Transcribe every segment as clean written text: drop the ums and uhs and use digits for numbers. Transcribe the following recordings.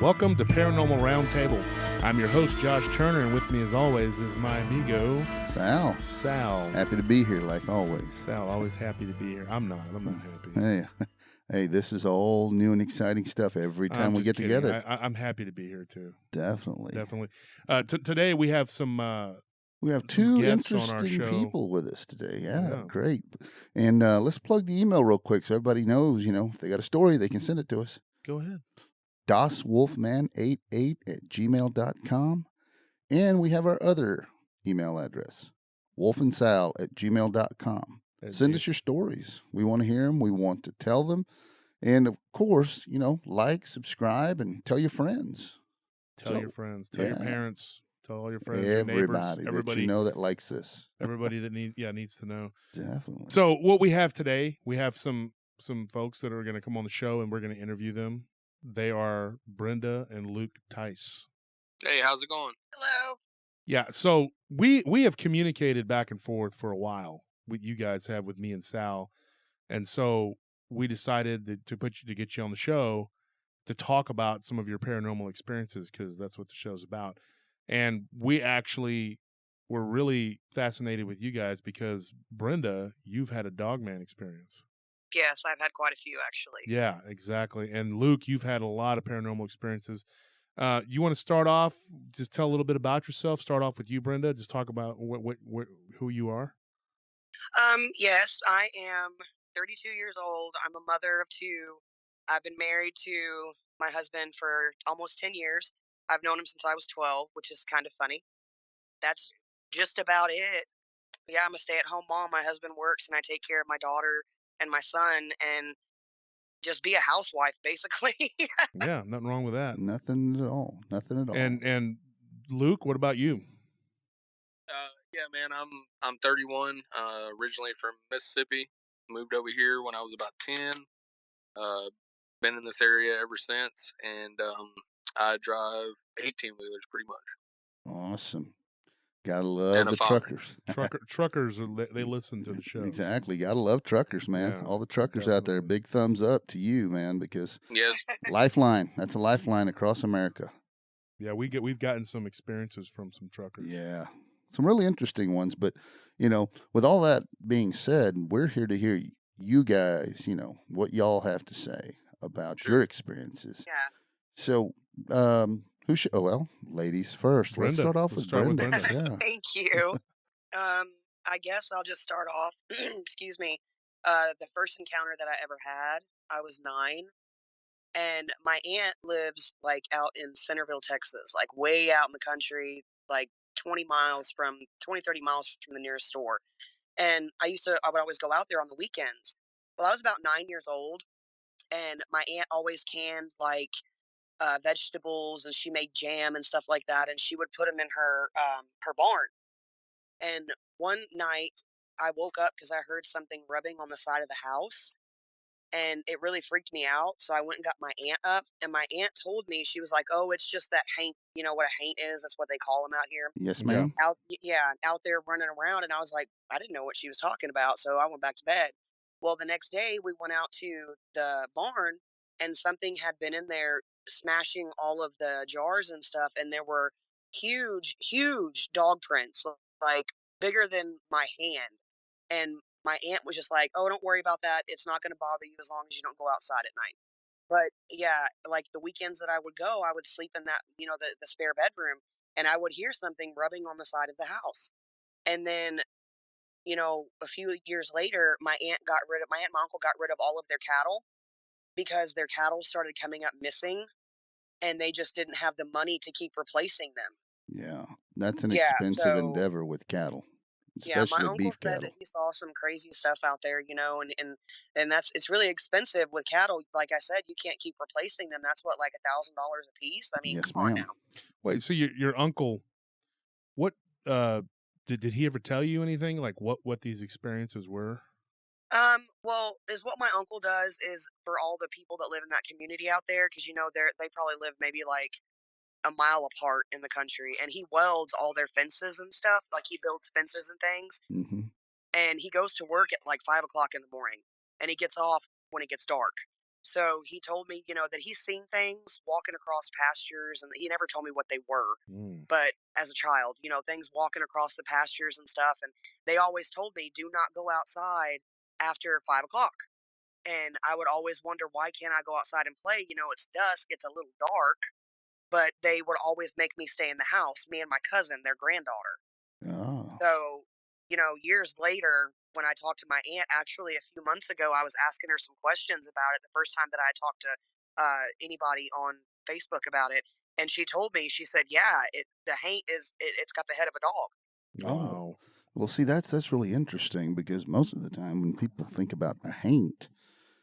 Welcome to Paranormal Roundtable. I'm your host, Josh Turner, and with me as always is my amigo, Sal. Happy to be here like always. Sal, always happy to be here. I'm not happy. Hey, this is all new and exciting stuff every time we get together. I'm happy to be here too. Definitely. Today we have some we have some two guests on our interesting show. people with us today. Yeah. Great. And let's plug the email real quick so everybody knows, if they got a story, they can send it to us. Go ahead. DasWolfman88@gmail.com. And we have our other email address, wolfandsal@gmail.com. Send us your stories. We want to hear them. We want to tell them. And of course, like, subscribe, and tell your friends. Tell your friends. Tell your parents. Tell all your friends, everybody, your neighbors, everybody that that likes this. Everybody that needs to know. Definitely. So what we have today, we have some folks that are going to come on the show, and we're going to interview them. They are Brenda and Luke Tice. Hey, how's it going? Hello. Yeah, so we have communicated back and forth for a while. You guys have with me and Sal, and so we decided to get you on the show to talk about some of your paranormal experiences, because that's what the show's about. And we actually were really fascinated with you guys because, Brenda, you've had a Dogman experience. Yes, I've had quite a few, actually. Yeah, exactly. And Luke, you've had a lot of paranormal experiences. You want to start off, just tell a little bit about yourself? Start off with you, Brenda. Just talk about who you are. Yes, I am 32 years old. I'm a mother of two. I've been married to my husband for almost 10 years. I've known him since I was 12, which is kind of funny. That's just about it. Yeah, I'm a stay-at-home mom. My husband works, and I take care of my daughter and my son, and just be a housewife, basically. Yeah, nothing wrong with that. Nothing at all. And Luke, what about you? Yeah, man, I'm 31. Originally from Mississippi. Moved over here when I was about 10. Been in this area ever since, and I drive 18-wheelers pretty much. Awesome. Gotta love the truckers. Truckers, they listen to the show. Exactly. Gotta love truckers, man. Yeah, all the truckers definitely out there, big thumbs up to you, man, because yes, lifeline. That's a lifeline across America. Yeah, we've gotten some experiences from some truckers. Yeah, some really interesting ones. But with all that being said, we're here to hear you guys. What y'all have to say about your experiences. Yeah. So, who should? Oh, well, ladies first. Brenda. Let's start off with Brenda. Yeah. Thank you. I guess I'll just start off. Excuse me. The first encounter that I ever had, I was 9, and my aunt lives like out in Centerville, Texas, like way out in the country, like 30 miles from the nearest store. And I would always go out there on the weekends. Well, I was about 9 years old, and my aunt always canned like vegetables, and she made jam and stuff like that, and she would put them in her barn. And one night I woke up because I heard something rubbing on the side of the house, and it really freaked me out. So I went and got my aunt up, and my aunt told me, she was like, "Oh, it's just that haint. You know what a haint is? That's what they call them out here." Yes, ma'am. Out there running around. And I was like, I didn't know what she was talking about, so I went back to bed. Well, the next day we went out to the barn, and something had been in there smashing all of the jars and stuff, and there were huge dog prints, like bigger than my hand. And my aunt was just like, "Oh, don't worry about that. It's not going to bother you as long as you don't go outside at night." But yeah, like the weekends that I would go, I would sleep in that, the spare bedroom, and I would hear something rubbing on the side of the house. And then, a few years later, my aunt and my uncle got rid of all of their cattle because their cattle started coming up missing, and they just didn't have the money to keep replacing them. Yeah, that's an Yeah, expensive so endeavor with cattle, yeah, my especially uncle beef said cattle. that he saw some crazy stuff out there, and it's really expensive with cattle. Like I said, you can't keep replacing them. That's what, like $1,000 a piece. I mean, Yes, come on ma'am. now. Wait, so your uncle, what did he ever tell you anything, like what these experiences were? Well, is what my uncle does is for all the people that live in that community out there, because they probably live maybe like a mile apart in the country, and he welds all their fences and stuff. Like he builds fences and things, Mm-hmm. and he goes to work at like 5 o'clock in the morning, and he gets off when it gets dark. So he told me, that he's seen things walking across pastures, and he never told me what they were. Mm. But as a child, things walking across the pastures and stuff, and they always told me, do not go outside after 5 o'clock. And I would always wonder, why can't I go outside and play? It's dusk, it's a little dark, but they would always make me stay in the house, me and my cousin, their granddaughter. Oh. So, years later, when I talked to my aunt, actually a few months ago, I was asking her some questions about it. The first time that I talked to anybody on Facebook about it, and she told me, she said, "Yeah, the haint it's got the head of a dog." Oh. Wow. Well, see, that's really interesting because most of the time when people think about the haint,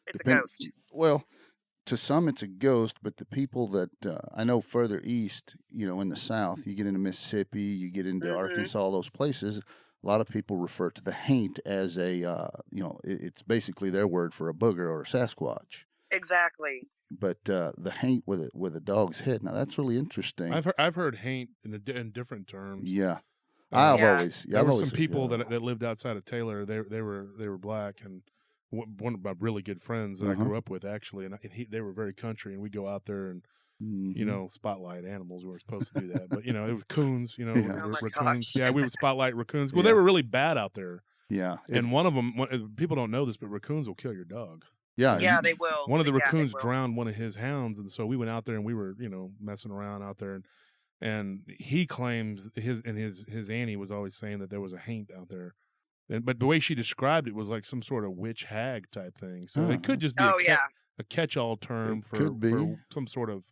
It's a depend ghost. well, to some it's a ghost, but the people that I know further east, in the South, you get into Mississippi, you get into Hmm. Arkansas, those places, a lot of people refer to the haint as it's basically their word for a booger or a Sasquatch. Exactly. But the haint with a dog's head, now that's really interesting. I've heard haint in different terms. Yeah, Uh, Yeah. there I've were always some people yeah. that lived outside of Taylor. They were black, and one of my really good friends that I Uh-huh. grew up with actually, and they were very country, and we go out there and Mhm. spotlight animals. We were supposed to do that, but it was coons, Yeah. Oh my raccoons. gosh. Yeah, we would spotlight raccoons. Well, they Yeah. were really bad out there, Yeah. and one of them, people don't know this, but raccoons will kill your dog. Yeah. And Yeah, they will. one of the Yeah, they raccoons will. drowned one of his hounds, and so we went out there and we were messing around out there, and he claims his Annie was always saying that there was a haint out there. But the way she described it was like some sort of witch hag type thing. So it could just be Oh yeah. a catch-all term It could be. for some sort of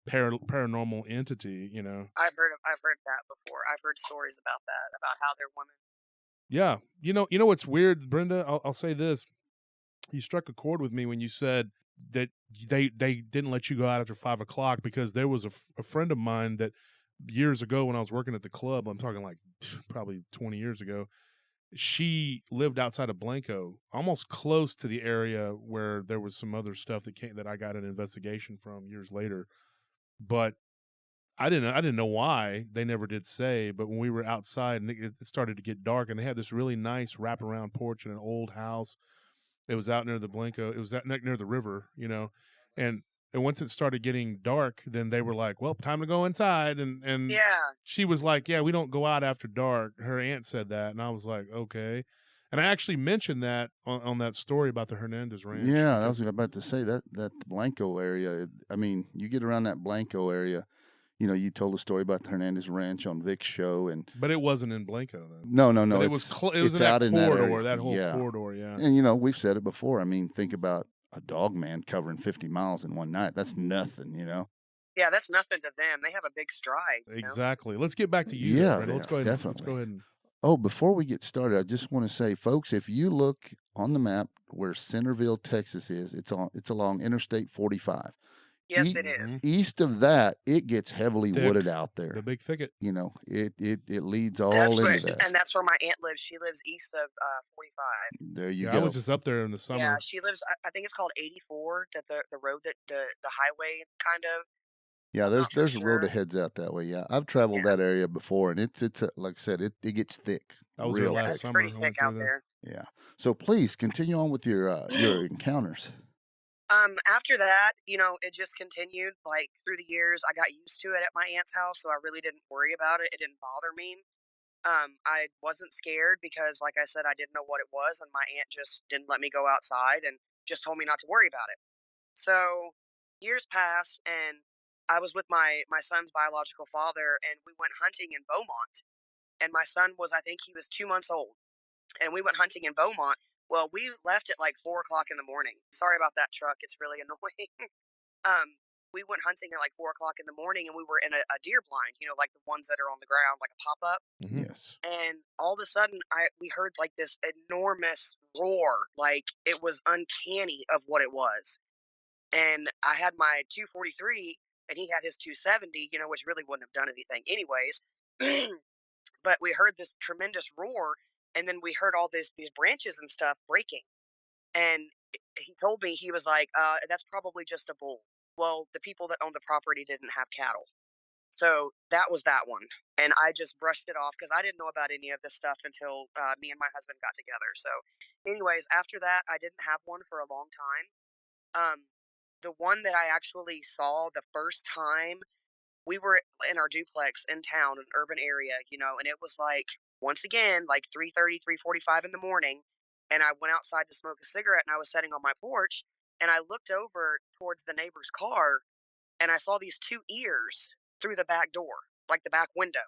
paranormal entity. I've heard that before. I've heard stories about that, about how they're women. Yeah, you know what's weird, Brenda? I'll say this: you struck a chord with me when you said that they didn't let you go out after 5 o'clock, because there was a friend of mine that years ago when I was working at the club, I'm talking like probably 20 years ago, she lived outside of Blanco, almost close to the area where there was some other stuff that I got an investigation from years later. But I didn't know why. They never did say, but when we were outside and it started to get dark, and they had this really nice wraparound porch in an old house. It was out near the Blanco. It was out near the river, and once it started getting dark, then they were like, "Well, time to go inside." And Yeah. she was like, "Yeah, we don't go out after dark." Her aunt said that, and I was like, "Okay." And I actually mentioned that on that story about the Hernandez Ranch. Yeah, I because- was about to say that Blanco area. I mean, you get around that Blanco area. You told a story about the Hernandez Ranch on Vic's show, and but it wasn't in Blanco though. no, But it was it was in that out in that corridor, area. that whole Yeah. corridor. Yeah. And we've said it before. I mean, think about a dogman covering 50 miles in one night. That's nothing. Yeah, that's nothing to them. They have a big stride. Exactly. Let's get back to you, though, Yeah, Brenda. Let's yeah, go ahead. Let's definitely. go ahead and Oh, before we get started, I just want to say, folks, if you look on the map where Centerville, Texas is, it's along Interstate 45. Yes, it Mhm. is. East of that, it gets heavily Thick. wooded out there. the big thicket. It leads all That's into where, that. and that's where my aunt lives. She lives east of 45. There you Yeah, go. I was just up there in the Yeah, summer. she lives. I think it's called 84. That the road that the highway kind of. Yeah, I'm there's not for there's a road sure. that heads out that way. Yeah, I've traveled Yeah. that area before, and it's like I said, it gets thick, I was there real last thick. It's summer. pretty I thick went through out there. there. Yeah. So please continue on with your encounters. After that, it just continued. Like through the years, I got used to it at my aunt's house, so I really didn't worry about it. It didn't bother me. I wasn't scared because, like I said, I didn't know what it was, and my aunt just didn't let me go outside and just told me not to worry about it. So years passed, and I was with my son's biological father, and we went hunting in Beaumont. And my son was, I think he was 2 months old, and we went hunting in Beaumont. Well, we left at like 4 o'clock in the morning. Sorry about that truck; it's really annoying. um, we went hunting at like 4 o'clock in the morning, and we were in a deer blind, like the ones that are on the ground, like a pop up. Mhm. Yes. And all of a sudden, we heard like this enormous roar, like it was uncanny of what it was. And I had my 243, and he had his 270, which really wouldn't have done anything anyways. But we heard this tremendous roar, and then we heard all these branches and stuff breaking. And he told me, he was like, "That's probably just a bull." Well, the people that owned the property didn't have cattle, so that was that one. And I just brushed it off because I didn't know about any of this stuff until me and my husband got together. So, anyways, after that, I didn't have one for a long time. the one that I actually saw the first time, we were in our duplex in town, an urban area, and it was like, once again, like 3:30, 3:45 in the morning. And I went outside to smoke a cigarette and I was sitting on my porch and I looked over towards the neighbor's car and I saw these two ears through the back door, like the back window,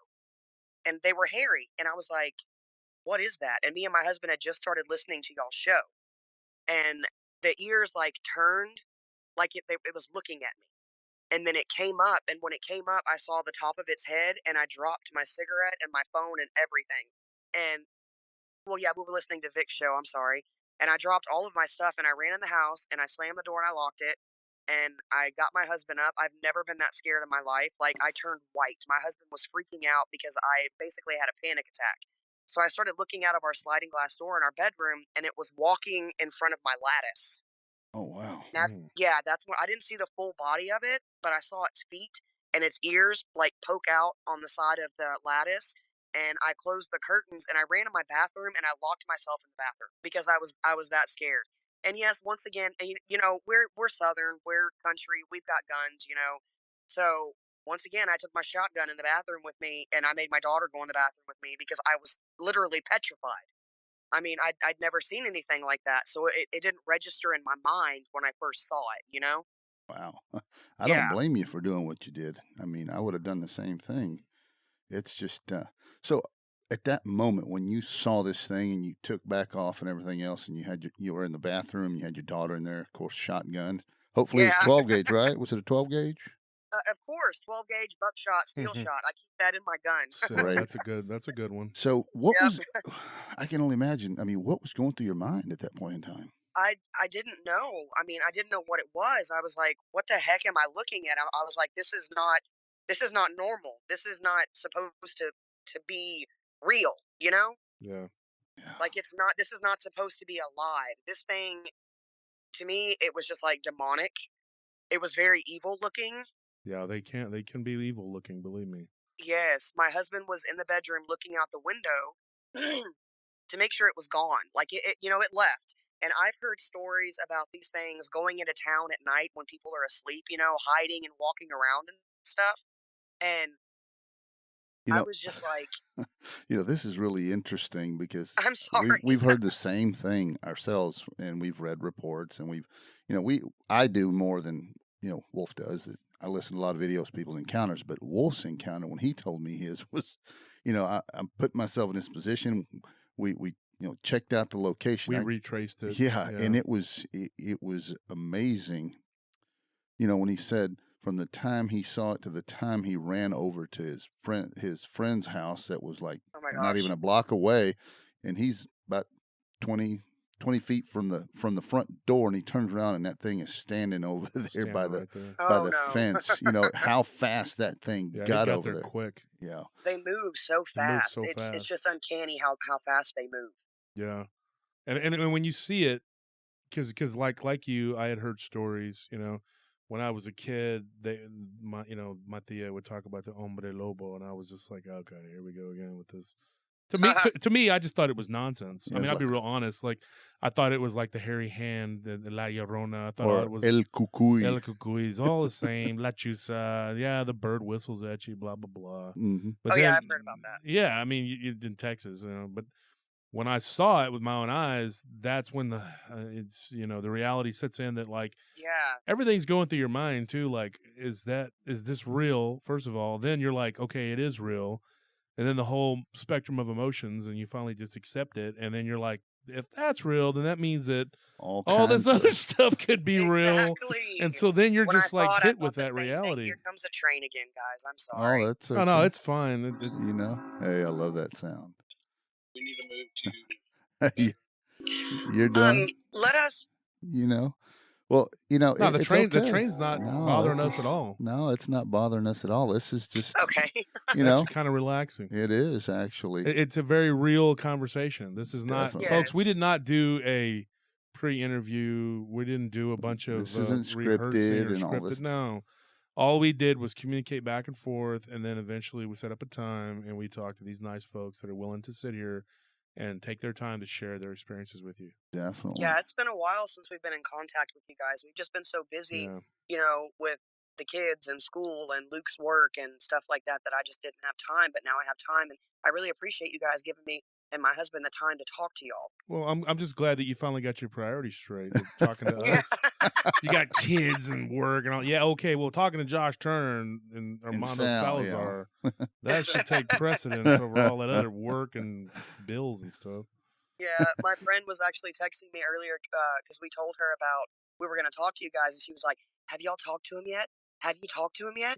and they were hairy. And I was like, what is that? And me and my husband had just started listening to y'all's show, and the ears like turned like it was looking at me. And then it came up, and when it came up, I saw the top of its head, and I dropped my cigarette and my phone and everything. And well, yeah, we were listening to Vic's show. I'm sorry. And I dropped all of my stuff, and I ran in the house, and I slammed the door, and I locked it, and I got my husband up. I've never been that scared in my life. Like, I turned white. My husband was freaking out because I basically had a panic attack. So I started looking out of our sliding glass door in our bedroom, and it was walking in front of my lattice. Oh, wow. That's what I didn't see the full body of it, but I saw its feet and its ears like poke out on the side of the lattice. And I closed the curtains and I ran to my bathroom and I locked myself in the bathroom because I was that scared. And yes, once again, we're Southern, we're country, we've got guns, So once again, I took my shotgun in the bathroom with me and I made my daughter go in the bathroom with me because I was literally petrified. I mean, I'd never seen anything like that, so it didn't register in my mind when I first saw it. Wow. I Yeah. don't blame you for doing what you did. I mean, I would have done the same thing. It's just so at that moment when you saw this thing and you took back off and everything else, and you were in the bathroom, you had your daughter in there, of course, shotgun. Hopefully it's Yeah. 12 gauge, right? Was it a 12 gauge? Of course, 12 gauge buckshot, steel shot. I keep that in my gun. So Right. that's a good one. So what Yep. was? I can only imagine. I mean, what was going through your mind at that point in time? I didn't know. I mean, I didn't know what it was. I was like, what the heck am I looking at? I was like, this is not normal. This is not supposed to be real, Yeah. Like this is not supposed to be alive. This thing, to me, it was just like demonic. It was very evil looking. Yeah, they can be evil looking, believe me. Yes, my husband was in the bedroom looking out the window to make sure it was gone. Like it left. And I've heard stories about these things going into town at night when people are asleep, hiding and walking around and stuff. And You I know, was just like, this is really interesting because I'm sorry. we've heard the same thing ourselves, and we've read reports, and I do more than Wolf does. I listen to a lot of videos, people's encounters, but Wolf's encounter when he told me his was, I'm putting myself in this position. We checked out the location. We retraced it. Yeah, and it was amazing. When he said from the time he saw it to the time he ran over to his friend's house that was like Oh my not gosh. even a block away, and he's about 20 feet from the front door, and he turns around and that thing is standing over there Standing by the right there. by Oh the no. fence. How fast that thing Yeah, it got got over there there. quick. Yeah. They move so It moves fast. so It's fast. just uncanny how fast they move. Yeah, and when you see it, because like you, I had heard stories. When I was a kid, my tia would talk about the hombre lobo, and I was just like, okay, here we go again with this. To me, I just thought it was nonsense. Yeah, I mean, it's I'll be real honest. Like, I thought it was like the hairy hand, the La Llorona. I thought or it was El Cucuy. El Cucuy. It's all the same. La Chusa. Yeah, the bird whistles at you. Blah blah blah. Mm-hmm. But Oh then, yeah, I've heard about that. yeah, I mean, in Texas, but when I saw it with my own eyes, that's when the reality sets in that like Yeah. everything's going through your mind too. Like, is this real? First of all, then you're like, okay, it is real. And then the whole spectrum of emotions, and you finally just accept it. And then you're like, if that's real, then that means that all this other stuff could be real. Exactly. And so then you're When I just saw like it, I hit thought with the that same thing. reality. Here comes a train again, guys. I'm Oh, sorry. that's okay. Oh no, it's fine. Hey, I love that sound. We need to move to. You're done. Let us. Well, No, the it's train. okay. The train's not bothering us at all. No, it's not bothering us at all. This is just Okay. you know, Actually kind of relaxing. it is actually. It's a very real conversation. This is not, Definitely. folks. We did Yes. not do a pre-interview. We didn't do a bunch of This isn't rehearsing scripted or and all scripted. this. No, all we did was communicate back and forth, and then eventually we set up a time and we talked to these nice folks that are willing to sit here and take their time to share their experiences with you. Definitely. Yeah, it's been a while since we've been in contact with you guys. We've just been so busy, Yeah. With the kids and school and Luke's work and stuff like that I just didn't have time. But now I have time, and I really appreciate you guys giving me and my husband the time to talk to y'all. Well, I'm just glad that you finally got your priorities straight. With talking to Yeah. us, you got kids and work and all. Yeah, okay. Well, talking to Josh Turner and Armando Sal, Salazar, that should take precedence over all that other work and bills and stuff. Yeah, my friend was actually texting me earlier because we told her about we were going to talk to you guys, and she was like, "Have y'all talked to him yet? Have you talked to him yet?"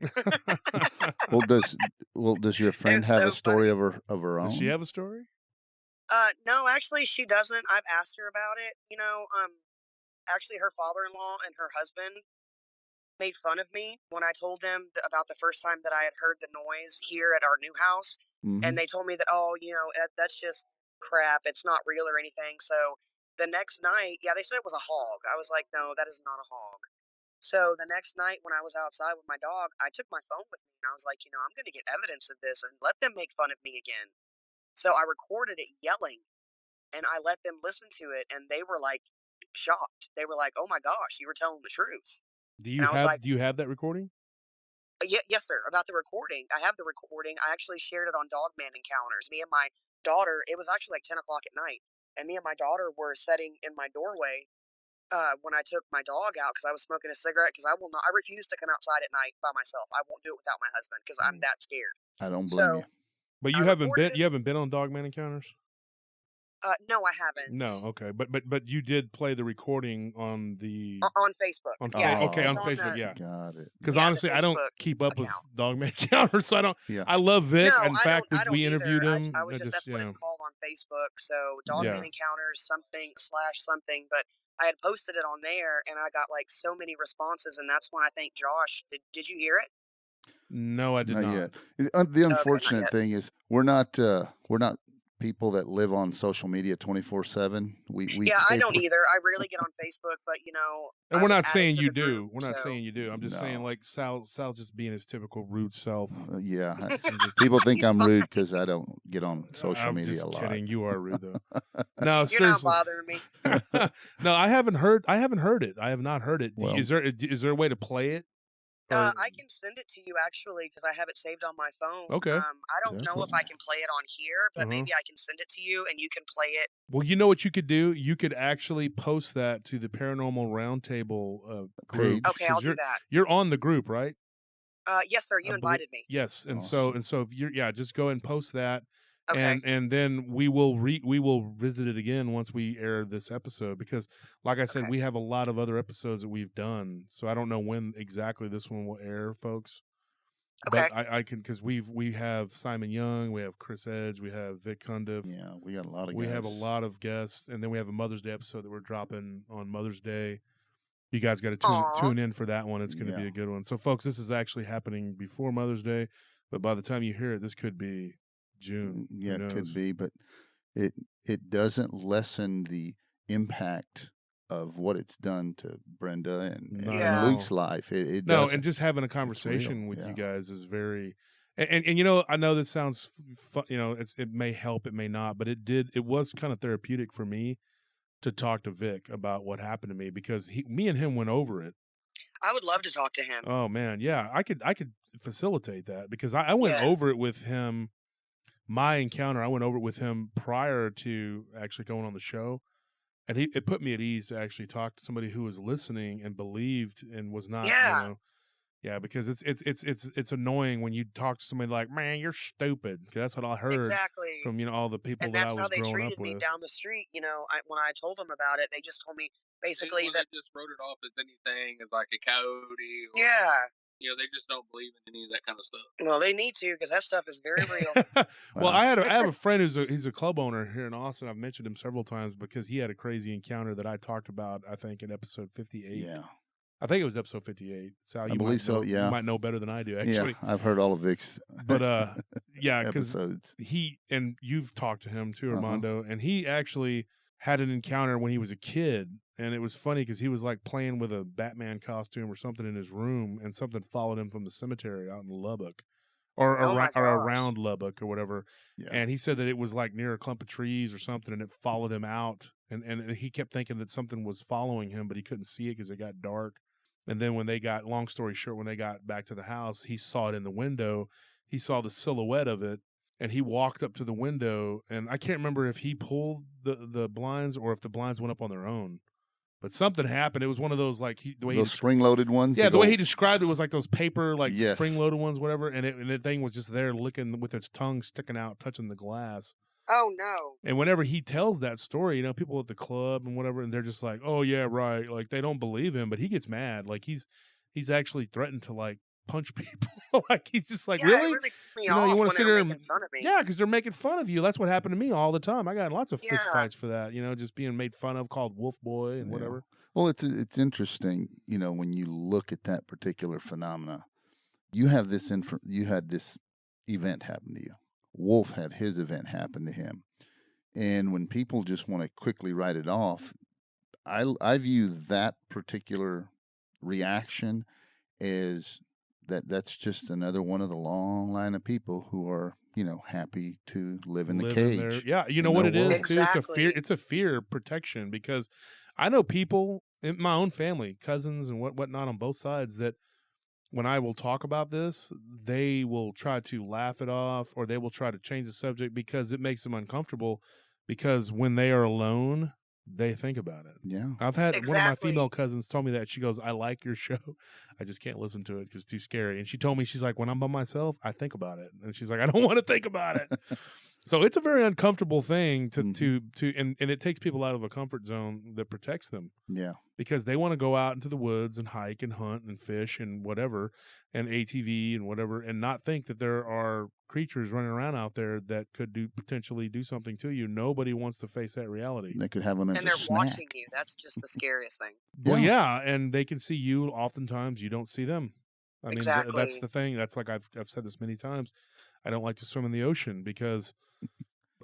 Well, does your friend It's have so a story funny. of her own? Does she have a story? No, actually, she doesn't. I've asked her about it. Actually, her father-in-law and her husband made fun of me when I told them about the first time that I had heard the noise here at our new house. Mhm. And they told me that, that's just crap. It's not real or anything. So the next night, yeah, they said it was a hog. I was like, no, that is not a hog. So the next night when I was outside with my dog, I took my phone with me and I was like, I'm going to get evidence of this and let them make fun of me again. So I recorded it yelling and I let them listen to it, and they were like shocked. They were like, "Oh my gosh, you were telling the truth." Do And I was like, you have that recording? Yes, sir. About the recording, I have the recording. I actually shared it on Dogman Encounters. Me and my daughter. It was actually like 10 o'clock at night, and me and my daughter were sitting in my doorway when I took my dog out because I was smoking a cigarette. Because I will not. I refuse to come outside at night by myself. I won't do it without my husband because I'm that scared. I don't blame you. So But I recorded it. you haven't been on Dogman Encounters? No, I haven't. No, okay, but you did play the recording on the On Facebook. on Yeah, okay, it's on on Facebook, the yeah. Got it. Because the honestly, I don't Facebook keep up with account. Dogman Encounters, so I don't. Yeah. I love Vic. No, In fact, I don't we either. interviewed him. I was just that's what it's called on Facebook. So Dogman Yeah. Encounters something. But I had posted it on there, and I got like so many responses, and that's when I think Josh did you hear it? No, I did Not not. yet. The Okay, not unfortunate yet. thing is we're not people that live on social media 24/7. We Yeah, I tape don't either. I rarely get on Facebook, but And I we're was not added saying to you the group. do. We're not So saying you do. I'm just saying No. like Sal's just being his typical rude self. Yeah. I'm just, People think I'm rude because I don't get on social I'm media just a lot. kidding. You are rude though. No, you're not seriously. bothering me. No, I haven't heard it. I have not heard it. Well- Is there a way to play it? I can send it to you actually because I have it saved on my phone. Okay. I don't know if I Definitely. can play it on here, but maybe I can send it to you and you can play it. Well, you know what you could do? You could actually post that to the Paranormal Roundtable group. Page. Okay, I'll do that. You're on the group, right? Yes, sir. You invited me. Yes, and Awesome. so if you're just go ahead and post that, Okay. and then we will visit it again once we air this episode because, like I said, Okay. we have a lot of other episodes that we've done, so I don't know when exactly this one will air, folks. Okay. But I can because we have Simon Young, we have Chris Edge, we have Vic Cundiff. Yeah, we got a lot of guys. We have a lot of guests, and then we have a Mother's Day episode that we're dropping on Mother's Day. You guys got to tune in for that one. It's going to be a good one. So, folks, this is actually happening before Mother's Day, but by the time you hear it, this could be June. Yeah, it could be, but it doesn't lessen the impact of what it's done to Brenda and Luke's life. It no, doesn't. and just having a conversation with yeah. you guys is very. And I know this sounds, it may help, it may not, but it was kind of therapeutic for me to talk to Vic about what happened to me because me and him went over it. I would love to talk to him. Oh man, yeah, I could facilitate that because I went over it with him. My encounter, I went over it with him prior to actually going on the show, and it put me at ease to actually talk to somebody who was listening and believed and was not, yeah, because it's annoying when you talk to somebody like, man, you're stupid. That's what I heard from all the people that I was growing up with. And that's how they treated me down the street. When I told them about it, they just told me basically that they just wrote it off as anything as like a coyote. Or, they just don't believe in any of that kind of stuff. Well, they need to because that stuff is very real. Well, I have a friend he's a club owner here in Austin. I've mentioned him several times because he had a crazy encounter that I talked about. I think in episode 58. Yeah. I think it was episode 58. Sal, I believe so. Yeah, you might know better than I do. Actually, yeah, I've heard all of Vic's. But yeah, because episodes. and you've talked to him too, Armando, and he actually had an encounter when he was a kid, and it was funny because he was like playing with a Batman costume or something in his room, and something followed him from the cemetery out in Lubbock, or Oh my gosh. around Lubbock or whatever. Yeah. And he said that it was like near a clump of trees or something, and it followed him out. And he kept thinking that something was following him, but he couldn't see it because it got dark. And then when they got, long story short, when they got back to the house, he saw it in the window. He saw the silhouette of it, and he walked up to the window. And I can't remember if he pulled the blinds or if the blinds went up on their own. But something happened. It was one of those, like, the way those spring-loaded ones. Yeah, the way he described it was like those paper, like Yes. spring-loaded ones, whatever. And the thing was just there, licking with its tongue sticking out, touching the glass. Oh no. And whenever he tells that story, people at the club and whatever, and they're just like, "Oh yeah, right." Like they don't believe him, but he gets mad. Like he's actually threatened to like punch people. Like he's just like, Yeah, really? it really ticked me You off want when to sit they were there making fun of me. yeah, because they're making fun of you. That's what happened to me all the time. I got lots of fist Yeah. fights for that. Just being made fun of, called Wolf Boy and Yeah. whatever. Well, it's interesting, when you look at that particular phenomena. You have this you had this event happen to you. Wolf had his event happen to him. And when people just want to quickly write it off, I view that particular reaction as that's just another one of the long line of people who are, happy to live in the cage. Yeah, you know in what their it is world. too. Exactly. It's a fear protection, because I know people in my own family, cousins and whatnot on both sides, that when I will talk about this, they will try to laugh it off, or they will try to change the subject because it makes them uncomfortable. Because when they are alone, they think about it. Yeah. I've had one of my Exactly. female cousins tell me that. She goes, "I like your show. I just can't listen to it because it's too scary." And she told me, she's like, "When I'm by myself, I think about it." And she's like, "I don't want to think about it." So it's a very uncomfortable thing and it takes people out of a comfort zone that protects them, Yeah. because they want to go out into the woods and hike and hunt and fish and whatever, and ATV and whatever, and not think that there are creatures running around out there that could potentially do something to you. Nobody wants to face that reality. They could have them as And a they're snack. watching you. That's just the scariest thing. Well, Yeah. yeah, and they can see you. Oftentimes, you don't see them. I mean, that's Exactly. the thing. That's like I've said this many times. I don't like to swim in the ocean because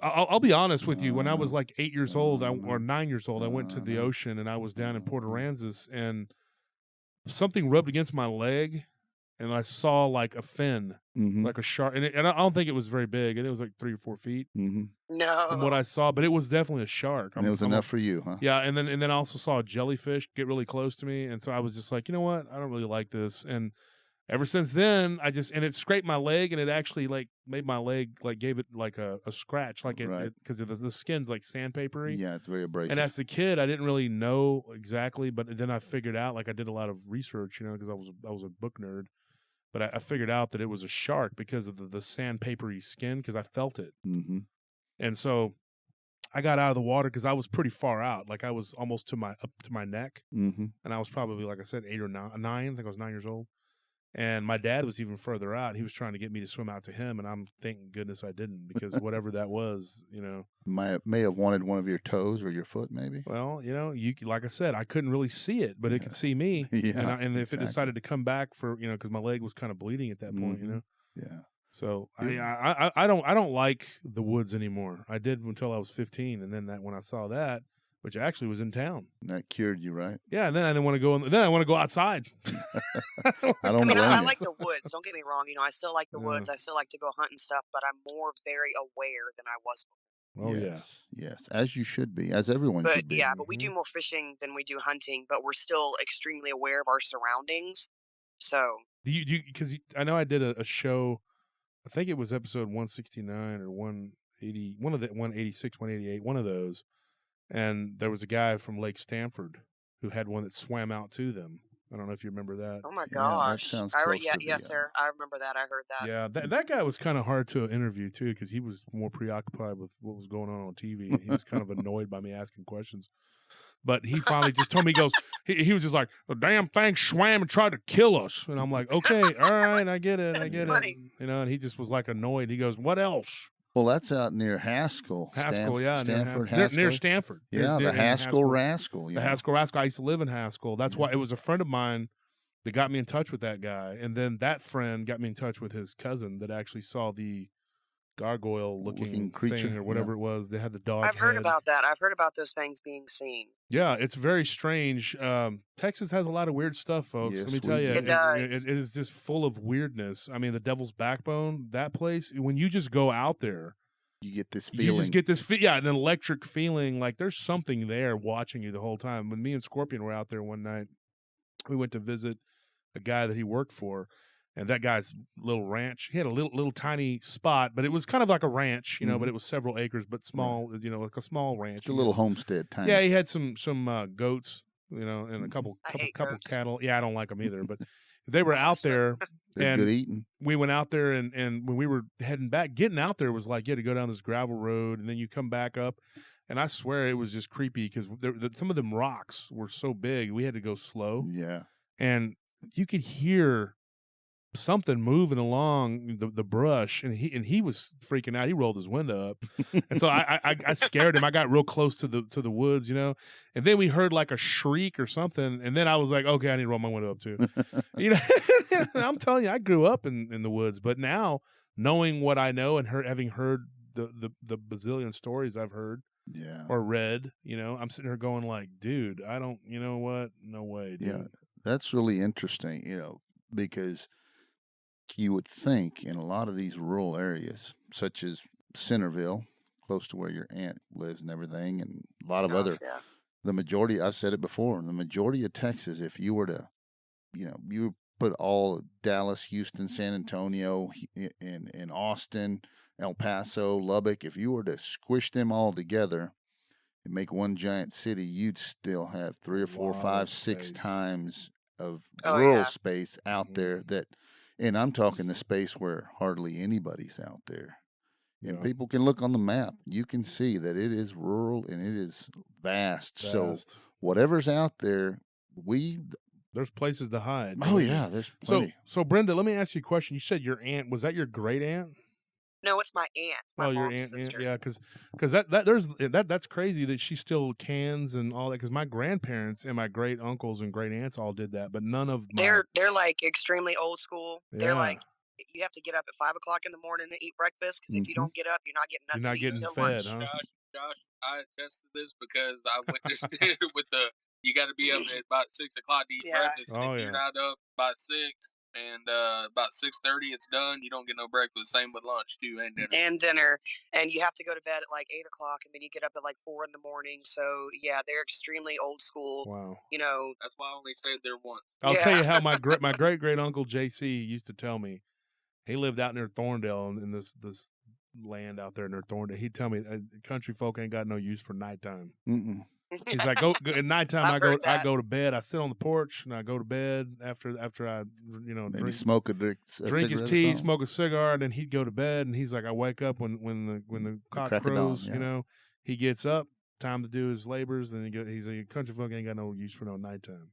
I'll be honest with you. When I was like 8 years old or 9 years old, I went to the ocean and I was down in Port Aransas, and something rubbed against my leg, and I saw like a fin, Mm-hmm. like a shark, and I don't think it was very big, and it was like 3 or 4 feet Mm-hmm. from what No. I saw, but it was definitely a shark. And it was enough for you, huh? Yeah, and then I also saw a jellyfish get really close to me, and so I was just like, you know what, I don't really like this. And ever since then, and it scraped my leg, and it actually like made my leg, like gave it like a scratch, like Right. because the skin's like sandpapery. Yeah, it's very abrasive. And as a kid, I didn't really know exactly, but then I figured out, like I did a lot of research, because I was a book nerd, but I figured out that it was a shark because of the sandpapery skin, because I felt it. Mm-hmm. And so I got out of the water because I was pretty far out, like I was almost up to my neck, Mm-hmm. and I was probably, like I said, 8 or 9. I think I was 9 years old. And my dad was even further out. He was trying to get me to swim out to him, and I'm thank goodness I didn't, because whatever that was, May have wanted one of your toes or your foot, maybe. well, you like I said, I couldn't really see it, but it could see me. Yeah, and if it exactly. decided to come back for, because my leg was kind of bleeding at that point, Mhm. Yeah. So Yeah. I don't like the woods anymore. I did until I was 15, and then when I saw that, which actually was in town. That cured you, right? Yeah, and then I didn't want to go. Then I want to go outside. I don't I mean, blame I you. like the woods. Don't get me wrong. I still like the woods. I still like to go hunt and stuff, but I'm more very aware than I was. Oh yeah. Yes, as you should be, as everyone But should be. yeah, but we do more fishing than we do hunting, but we're still extremely aware of our surroundings. So Do you because I know I did a show. I think it was episode 169 or 180, one of the 186, 188, one of those. And there was a guy from Lake Stanford who had one that swam out to them. I don't know if you remember that. oh my Yeah, that gosh, sounds I close to yes, the, sir. I remember that. I heard that. Yeah, that guy was kind of hard to interview too, because he was more preoccupied with what was going on TV, and he was kind of annoyed by me asking questions. But he finally just told me, he goes, he was just like, "The damn thing swam and tried to kill us," and I'm like, "Okay, all right, I get it, That's I get funny. it," and he just was like annoyed. He goes, "What else?" Well, that's out near Haskell. Haskell, yeah, Stanford, near Stanford. Yeah, the in Haskell Rascal. The Yeah. Haskell Rascal. I used to live in Haskell. That's why it was a friend of mine that got me in touch with that guy, and then that friend got me in touch with his cousin that actually saw the gargoyle-looking creature, thing or whatever it was. They had the dog I've heard head. about that. I've heard about those things being seen. Yeah, it's very strange. Texas has a lot of weird stuff, folks. Let Yes, me tell we you, do. It does. it is just full of weirdness. I mean, the Devil's Backbone, that place, when you just go out there, You get this you feeling. just get this, an electric feeling, like there's something there watching you the whole time. When me and Scorpion were out there one night, we went to visit a guy that he worked for, and that guy's little ranch. He had a little tiny spot, but it was kind of like a ranch, but it was several acres, but small, like a small ranch. It's a little homestead, tiny. Yeah, he had some goats, and a couple I hate couple goats. cattle. Yeah, I don't like them either, but they were out there. They're and good eating. we went out there, and when we were heading back, getting out there was like you had to go down this gravel road, and then you come back up. And I swear it was just creepy because some of them rocks were so big, we had to go slow. Yeah. And you could hear something moving along the brush, and he was freaking out. He rolled his window up, and so I scared him. I got real close to the woods, and then we heard like a shriek or something, and then I was like, okay, I need to roll my window up too. I'm telling you, I grew up in the woods, but now knowing what I know and having heard the bazillion stories I've heard. Yeah. Or read, I'm sitting here going like, dude, I don't, you know what? No way, dude. Yeah, that's really interesting, because you would think in a lot of these rural areas, such as Centerville, close to where your aunt lives and everything, and a lot of other, Yeah. the majority, I've said it before, the majority of Texas, if you were to, you put all Dallas, Houston, San Antonio, in Austin, El Paso, Lubbock, if you were to squish them all together and make one giant city, you'd still have 3 or 4, 5, 6 times of rural space out there and I'm talking the space where hardly anybody's out there. And people can look on the map. You can see that it is rural and it is vast. So whatever's out there, there's places to hide. Oh yeah, there's plenty. So Brenda, let me ask you a question. You said your aunt, was that your great aunt? No, it's my aunt. My your mom's aunt, sister. yeah, because that's crazy that she still cans and all that. Because my grandparents and my great uncles and great aunts all did that, but none of they're like extremely old school. Yeah. They're like, you have to get up at 5 o'clock in the morning to eat breakfast because if you don't get up, you're not getting nothing. You're not to eat getting until fed, lunch. huh? Josh, I attest to this because I witnessed it with you got to be up at about 6 o'clock to eat breakfast. And if you're not up by 6 and about 6:30 it's done, you don't get no breakfast. Same with lunch too, and dinner. And you have to go to bed at like 8 o'clock, and then you get up at like 4 in the morning. So yeah, they're extremely old school. Wow. That's why I only stayed there once. I'll tell you how my great great uncle JC used to tell me. He lived out near Thorndale in this land out there near Thorndale. He'd tell me country folk ain't got no use for nighttime. He's like, go at nighttime. I go to bed. I sit on the porch and I go to bed after I maybe drink his tea, smoke a cigar, and then he'd go to bed. And he's like, I wake up when the cock crows. He gets up, time to do his labors, and he's like, country folk ain't got no use for no nighttime.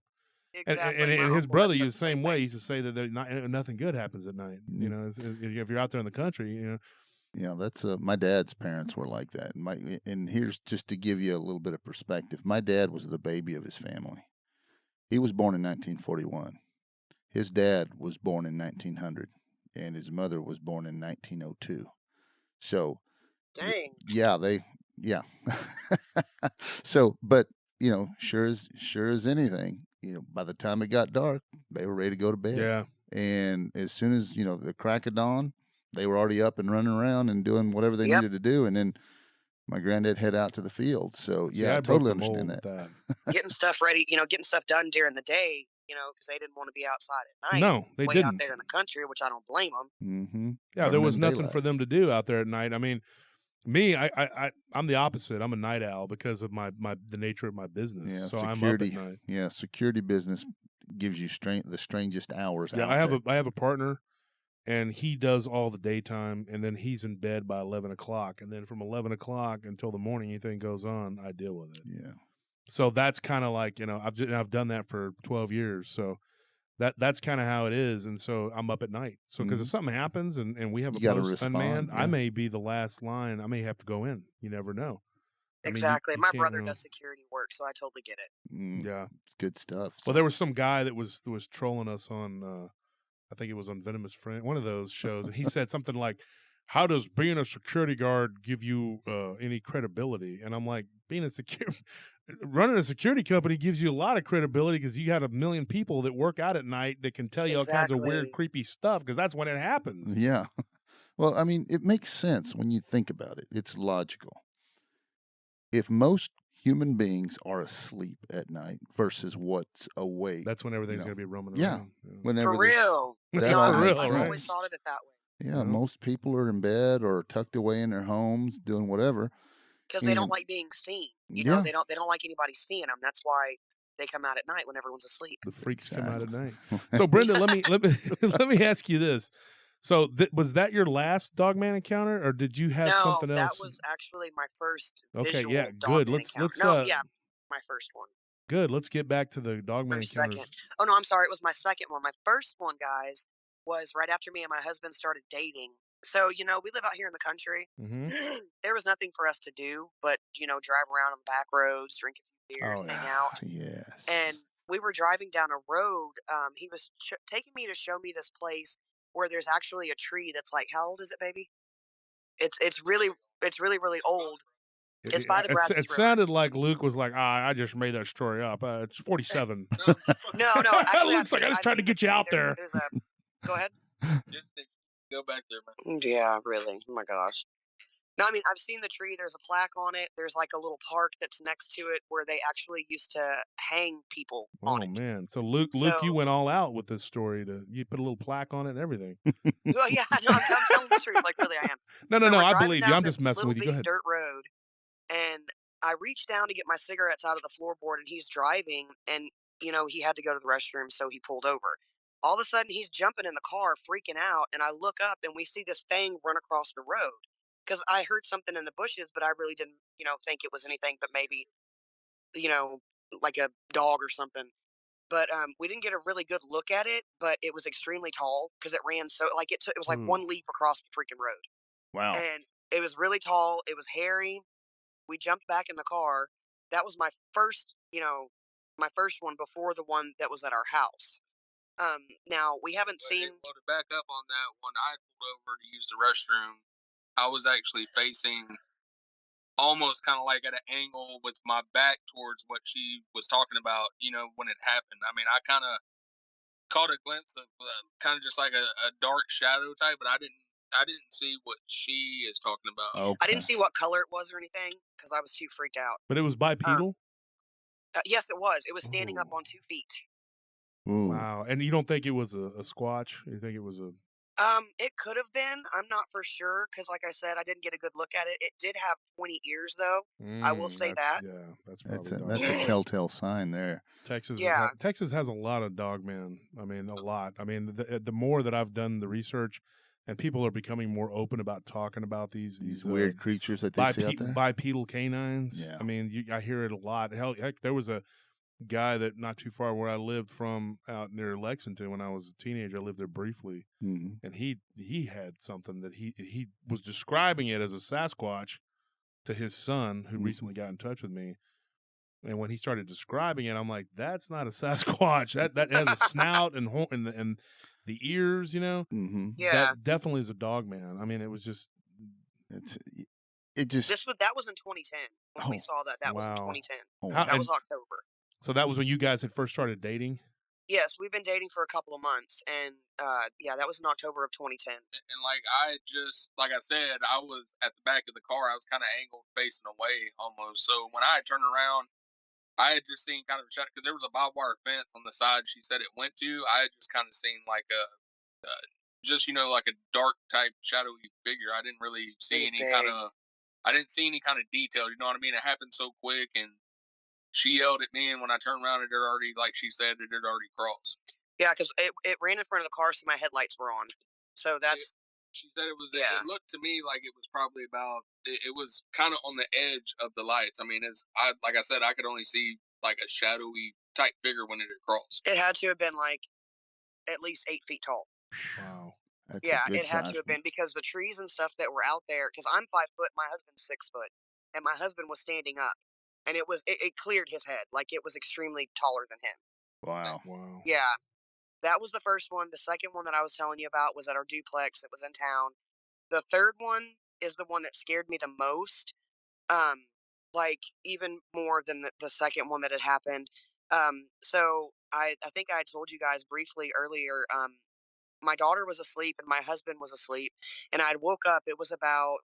Exactly. And his brother used the same way. He used to say that nothing good happens at night. If you're out there in the country, Yeah, that's my dad's parents were like that. And here's just to give you a little bit of perspective. My dad was the baby of his family. He was born in 1941. His dad was born in 1900, and his mother was born in 1902. So, dang. Yeah. So, but sure as anything, by the time it got dark, they were ready to go to bed. Yeah. And as soon as the crack of dawn, they were already up and running around and doing whatever they needed to do. And then my granddad head out to the field. So I totally understand that. Getting stuff ready, getting stuff done during the day, because they didn't want to be outside at night. No, they didn't. Out there in the country, which I don't blame them. Mm-hmm. Yeah, there was nothing for them to do out there at night. I mean, me, I'm the opposite. I'm a night owl because of the nature of my business. Yeah, so security. I'm up at night. Yeah, security business gives you the strangest hours. Yeah, out I have a partner. And he does all the daytime, and then he's in bed by 11 o'clock. And then from 11 o'clock until the morning, anything goes on, I deal with it. Yeah. So that's kind of like, I've done that for 12 years. So that's kind of how it is. And so I'm up at night. So because if something happens and we have a post unmanned, I may be the last line. I may have to go in. You never know. Exactly. My brother does security work, so I totally get it. Yeah. It's good stuff. Well, there was some guy that was trolling us on I think it was on Venomous Friend, one of those shows, and he said something like, how does being a security guard give you any credibility? And I'm like, running a security company gives you a lot of credibility because you got 1 million people that work out at night that can tell you all kinds of weird, Exactly. creepy stuff because that's when it happens. Yeah. Well, I mean, it makes sense when you think about it. It's logical. If most human beings are asleep at night versus what's awake, That's when everything's know, going to be roaming yeah, around. whenever For this, real. that Yeah, all For makes real, I've right? always sense. thought of it that way. Yeah, Yeah. most people are in bed or tucked away in their homes doing whatever. Because they don't And like being seen. You know, yeah, they don't like anybody seeing them. That's why they come out at night when everyone's asleep. The freaks come out at exactly. night. So Brenda, let me let me ask you this. So was that your last Dogman encounter, or did you have No, something that else? was actually my first Okay, visual yeah, good. Dogman Let's encounter. No, yeah, my first one. good. Let's get back to the Dogman Or encounters. second. Oh no, I'm sorry. It was my second one. My first one, guys, was right after me and my husband started dating. So, you know, we live out here in the country. Mm-hmm. There was nothing for us to do but, you know, drive around on the back roads, drink a few beers, Oh, hang yeah. out. Yes. And we were driving down a road. He was taking me to show me this place where there's actually a tree that's like, how old is it, baby? It's really really old. It's by the Brazos It River. sounded like Luke was like, I just made that story up. It's 47. No, actually, Luke's like, I just tried to get you out there. There's a. Go ahead. Just go back there, man. Yeah, really. Oh my gosh. No, I mean, I've seen the tree. There's a plaque on it. There's like a little park that's next to it where they actually used to hang people on Oh it. man! So Luke, you went all out with this story. You put a little plaque on it and everything. Well, yeah, no, I'm telling the truth. Like, really, I am. No, So we're I driving believe you. down I'm this just messing little with you. Go ahead. dirt road, and I reached down to get my cigarettes out of the floorboard, and he's driving, and you know he had to go to the restroom, so he pulled over. All of a sudden, he's jumping in the car, freaking out, and I look up, and we see this thing run across the road. Because I heard something in the bushes, but I really didn't, you know, think it was anything but maybe, you know, like a dog or something. But we didn't get a really good look at it, but it was extremely tall because it ran so like it was like one leap across the freaking road. Wow. And it was really tall. It was hairy. We jumped back in the car. That was my first, you know, my first one before the one that was at our house. Now we haven't seen. To back up on that, when I pulled over to use the restroom, I was actually facing almost kind of like at an angle with my back towards what she was talking about, you know, when it happened. I mean, I kind of caught a glimpse of kind of just like a dark shadow type, but I didn't see what she is talking about. Okay. I didn't see what color it was or anything because I was too freaked out. But it was bipedal? Yes, it was. It was standing up on 2 feet. Ooh. Wow. And you don't think it was a squatch? You think it was a... It could have been. I'm not for sure because, like I said, I didn't get a good look at it. It did have pointy ears, though. I will say that. Yeah, that's probably That's a telltale sign there. Texas. Yeah. Texas has a lot of dogman. I mean, a lot. I mean, the more that I've done the research, and people are becoming more open about talking about these weird creatures that they see out there. Bipedal canines. Yeah. I mean, I hear it a lot. Heck, there was a guy that not too far where I lived from out near Lexington when I was a teenager. I lived there briefly, and he had something that he was describing it as a Sasquatch to his son who recently got in touch with me. And when he started describing it, I'm like, that's not a Sasquatch. That has a snout and the ears, you know. Yeah. That definitely is a dog man. I mean, it was just it just that was in 2010 when we saw that. That was in wow. 2010. Oh, That was October. So that was when you guys had first started dating? Yes, we've been dating for a couple of months, and yeah, that was in October of 2010. And like I said, I was at the back of the car. I was kind of angled facing away almost. So when I turned around, I had just seen kind of a shadow because there was a barbed wire fence on the side she said it went to. I had just kind of seen like just, you know, like a dark type shadowy figure. I didn't really see I didn't see any kind of details. You know what I mean? It happened so quick, and she yelled at me, and when I turned around, it had already, like she said, it had already crossed. Yeah, because it ran in front of the car, so my headlights were on. So that's. She said it was. Yeah. It looked to me like it was probably about. It was kind of on the edge of the lights. I mean, like I said, I could only see like a shadowy type figure when it had crossed. It had to have been like at least 8 feet tall. Wow. That's it had to have been because the trees and stuff that were out there. Because I'm 5 foot, my husband's 6 foot, and my husband was standing up, and it cleared his head, like it was extremely taller than him. Wow. Yeah, that was the first one. The second one that I was telling you about was at our duplex. It was in town. The third one is the one that scared me the most. Um, like even more than the second one that had happened. So I think I told you guys briefly earlier. My daughter was asleep and my husband was asleep, and I woke up. It was about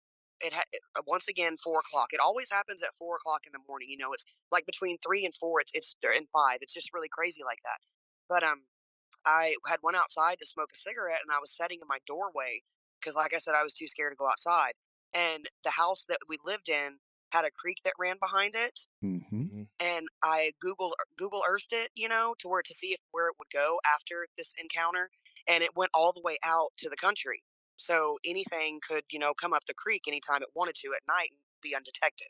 once again 4 o'clock. It always happens at 4 o'clock in the morning. You know, it's like between 3 and 4. It's and 5. It's just really crazy like that. But I had went outside to smoke a cigarette, and I was sitting in my doorway because, like I said, I was too scared to go outside. And the house that we lived in had a creek that ran behind it, Mm-hmm. Mhm. and I Google Earthed it, you know, to see where it would go after this encounter, and it went all the way out to the country. So anything could, you know, come up the creek anytime it wanted to at night and be undetected.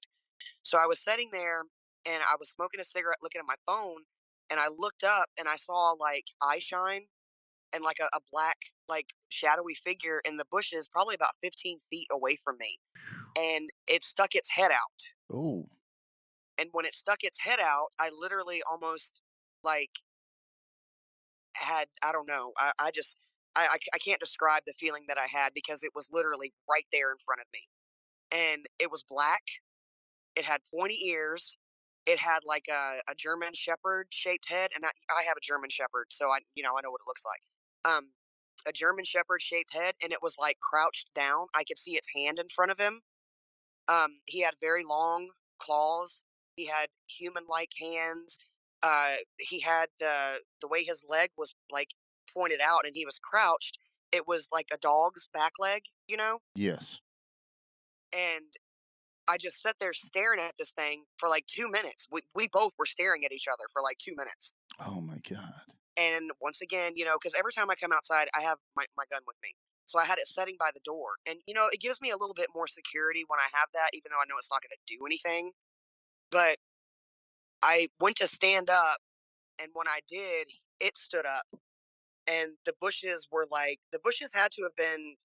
So I was sitting there and I was smoking a cigarette, looking at my phone, and I looked up and I saw like eye shine and like a black, like shadowy figure in the bushes, probably about 15 feet away from me. And it stuck its head out. Oh, And when it stuck its head out, I literally almost like had, I don't know, I just, I can't describe the feeling that I had because it was literally right there in front of me. And it was black. It had pointy ears. It had like a German Shepherd shaped head. And I have a German Shepherd, so you know, I know what it looks like. A German Shepherd shaped head, and it was like crouched down. I could see its hand in front of him. He had very long claws. He had human-like hands. He had the way his leg was like pointed out, and he was crouched. It was like a dog's back leg, you know. yes. And I just sat there staring at this thing for like 2 minutes. We both were staring at each other for like 2 minutes. Oh my God. And once again, you know, because every time I come outside, I have my gun with me. So I had it setting by the door. And, you know, it gives me a little bit more security when I have that, even though I know it's not going to do anything. But I went to stand up, and when I did, it stood up. And the bushes had to have been,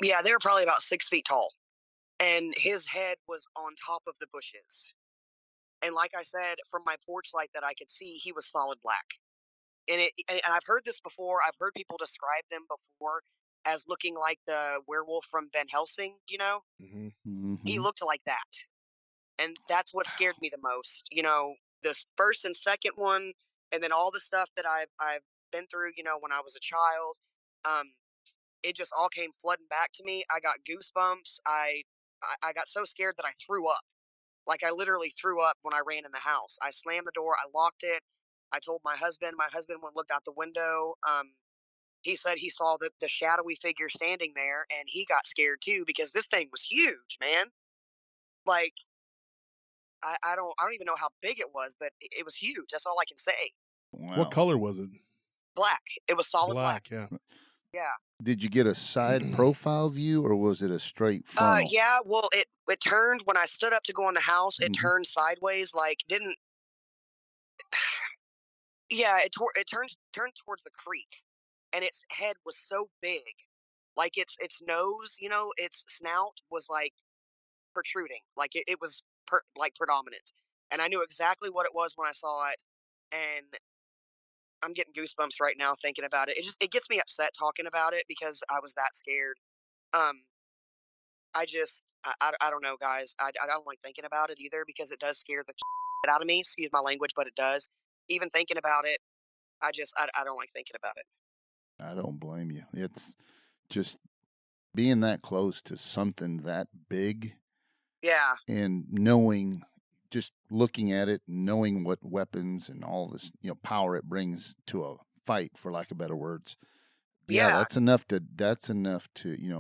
yeah, they were probably about 6 feet tall. And his head was on top of the bushes. And like I said, from my porch light that I could see, he was solid black. And I've heard this before. I've heard people describe them before as looking like the werewolf from Van Helsing, you know? Mhm. He Mm-hmm. looked like that. And that's what scared me the most. You know, this first and second one, and then all the stuff that I've been through, you know, when I was a child. Um, it just all came flooding back to me. I got goosebumps. I got so scared that I threw up. Like I literally threw up when I ran in the house. I slammed the door, I locked it. I told my husband. My husband went and looked out the window. He said he saw the shadowy figure standing there, and he got scared too because this thing was huge, man. Like I don't even know how big it was, but it was huge. That's all I can say. Wow. What color was it? Black. It was solid black. Black, yeah. Yeah. Did you get a side profile view or was it a straight frontal? Yeah. Well, it turned when I stood up to go in the house. It Mhm. turned sideways, like didn't. Yeah, it turned towards the creek, and its head was so big, like its nose, you know, its snout was like protruding, like it was like predominant, and I knew exactly what it was when I saw it, and I'm getting goosebumps right now thinking about it. It gets me upset talking about it because I was that scared. Um, I don't know, guys. I don't like thinking about it either because it does scare the shit out of me. Excuse my language, but it does. Even thinking about it, I don't like thinking about it. I don't blame you. It's just being that close to something that big Yeah. and knowing, just looking at it, knowing what weapons and all this, power it brings to a fight, for lack of better words. Yeah, Yeah. that's enough to,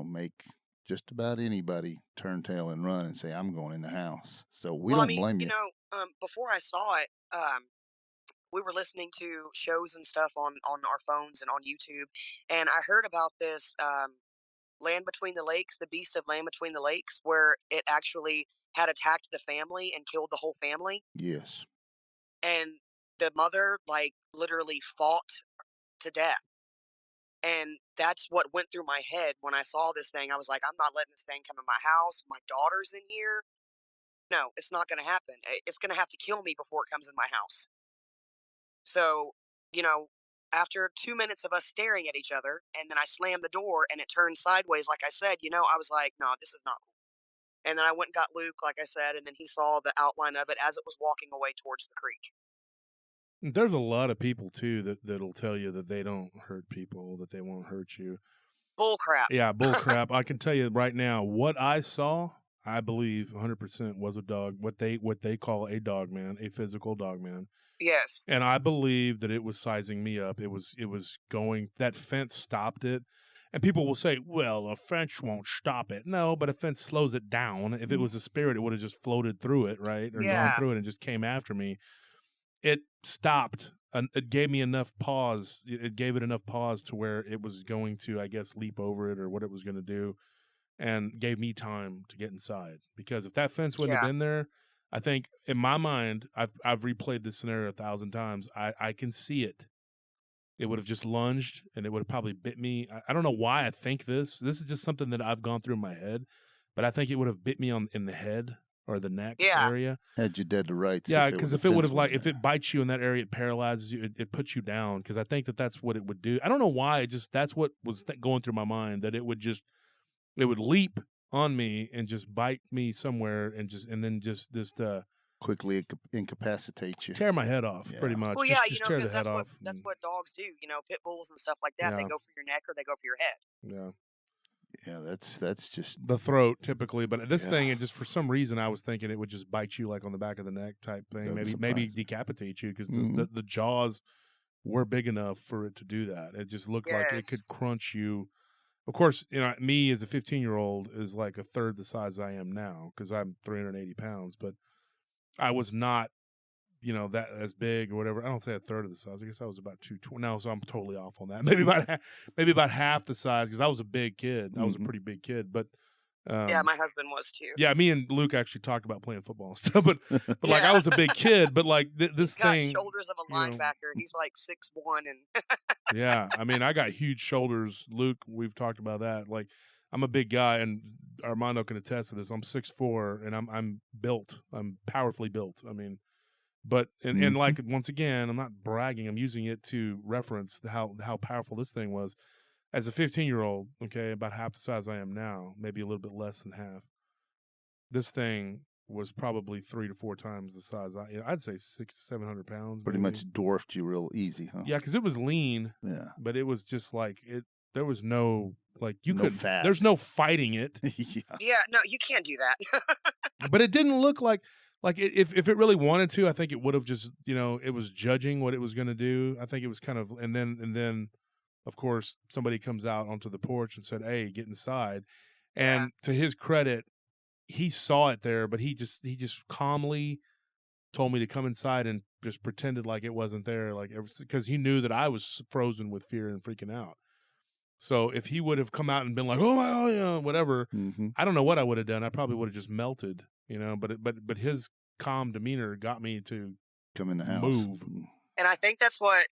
make just about anybody turn tail and run and say, I'm going in the house. So we Well, I don't mean, blame you you. know, before I saw it, we were listening to shows and stuff on our phones and on YouTube, and I heard about this Land Between the Lakes, the Beast of Land Between the Lakes, where it actually had attacked the family and killed the whole family, Yes. and the mother like literally fought to death. And that's what went through my head when I saw this thing. I was like, I'm not letting this thing come in my house. My daughter's in here. No, it's not going to happen. It's going to have to kill me before it comes in my house. So, you know, after 2 minutes of us staring at each other, and then I slammed the door and it turned sideways, like I said, I was like, no, this is not cool. And then I went and got Luke, like I said, and then he saw the outline of it as it was walking away towards the creek. There's a lot of people too that'll tell you that they don't hurt people, that they won't hurt you. Bull crap. Yeah, bull crap. I can tell you right now, what I saw, I believe 100% was a dog. What they call a dogman, a physical dogman. Yes. And I believe that it was sizing me up. It was going. That fence stopped it. And people will say, well, a fence won't stop it. No, but a fence slows it down. If it was a spirit, it would have just floated through it, right? Or gone through it and just came after me. It stopped. It gave me enough pause. It gave it enough pause to where it was going to, I guess, leap over it or what it was going to do, and gave me time to get inside. Because if that fence wouldn't have been there, I think in my mind, I've replayed this scenario 1,000 times. I can see it. It would have just lunged and it would have probably bit me. I don't know why I think this. This is just something that I've gone through in my head, but I think it would have bit me in the head or the neck area. Had you dead to rights. Yeah, because if it would have if it bites you in that area, it paralyzes you. It puts you down. Because I think that's what it would do. I don't know why. That's what was going through my mind, that it would leap on me and just bite me somewhere and then just quickly incapacitate you, tear my head off, pretty much. Well, just tear the head off. That's what dogs do. Pit bulls and stuff like that. They go for your neck or they go for your head. Yeah, that's just the throat typically. But this thing, it just for some reason I was thinking it would just bite you like on the back of the neck type thing. Maybe decapitate you because the jaws were big enough for it to do that. It just looked like it could crunch you. Of course, me as a 15-year-old is like a third the size I am now because I'm 380 pounds. But I was not, that as big or whatever. I don't say a third of the size. I guess I was about 220. No, so I'm totally off on that. Maybe about half the size because I was a big kid. I was a pretty big kid, but yeah, my husband was too. Yeah, me and Luke actually talked about playing football and stuff, but like I was a big kid, but like this thing. He's got shoulders of a linebacker. He's like 6'1" and. Yeah, I mean, I got huge shoulders. Luke, we've talked about that. Like, I'm a big guy, and Armando can attest to this. I'm 6'4", and I'm built. I'm powerfully built. I mean, but and like once again, I'm not bragging. I'm using it to reference how powerful this thing was. As a 15-year-old, okay, about half the size I am now, maybe a little bit less than half. This thing was probably 3 to 4 times the size. I'd say 600 to 700 pounds. Pretty much dwarfed you real easy, huh? Yeah, because it was lean. Yeah, but it was just like it. There was no fat. There's no fighting it. Yeah, no, you can't do that. But it didn't look like if it really wanted to, I think it would have just it was judging what it was going to do. I think it was kind of and then of course somebody comes out onto the porch and said, "Hey, get inside." And to his credit, he saw it there, but he just calmly told me to come inside and just pretended like it wasn't there, like because he knew that I was frozen with fear and freaking out. So if he would have come out and been like, "Oh my God, yeah," whatever, I don't know what I would have done. I probably would have just melted, But his calm demeanor got me to come in the house, move. And I think that's what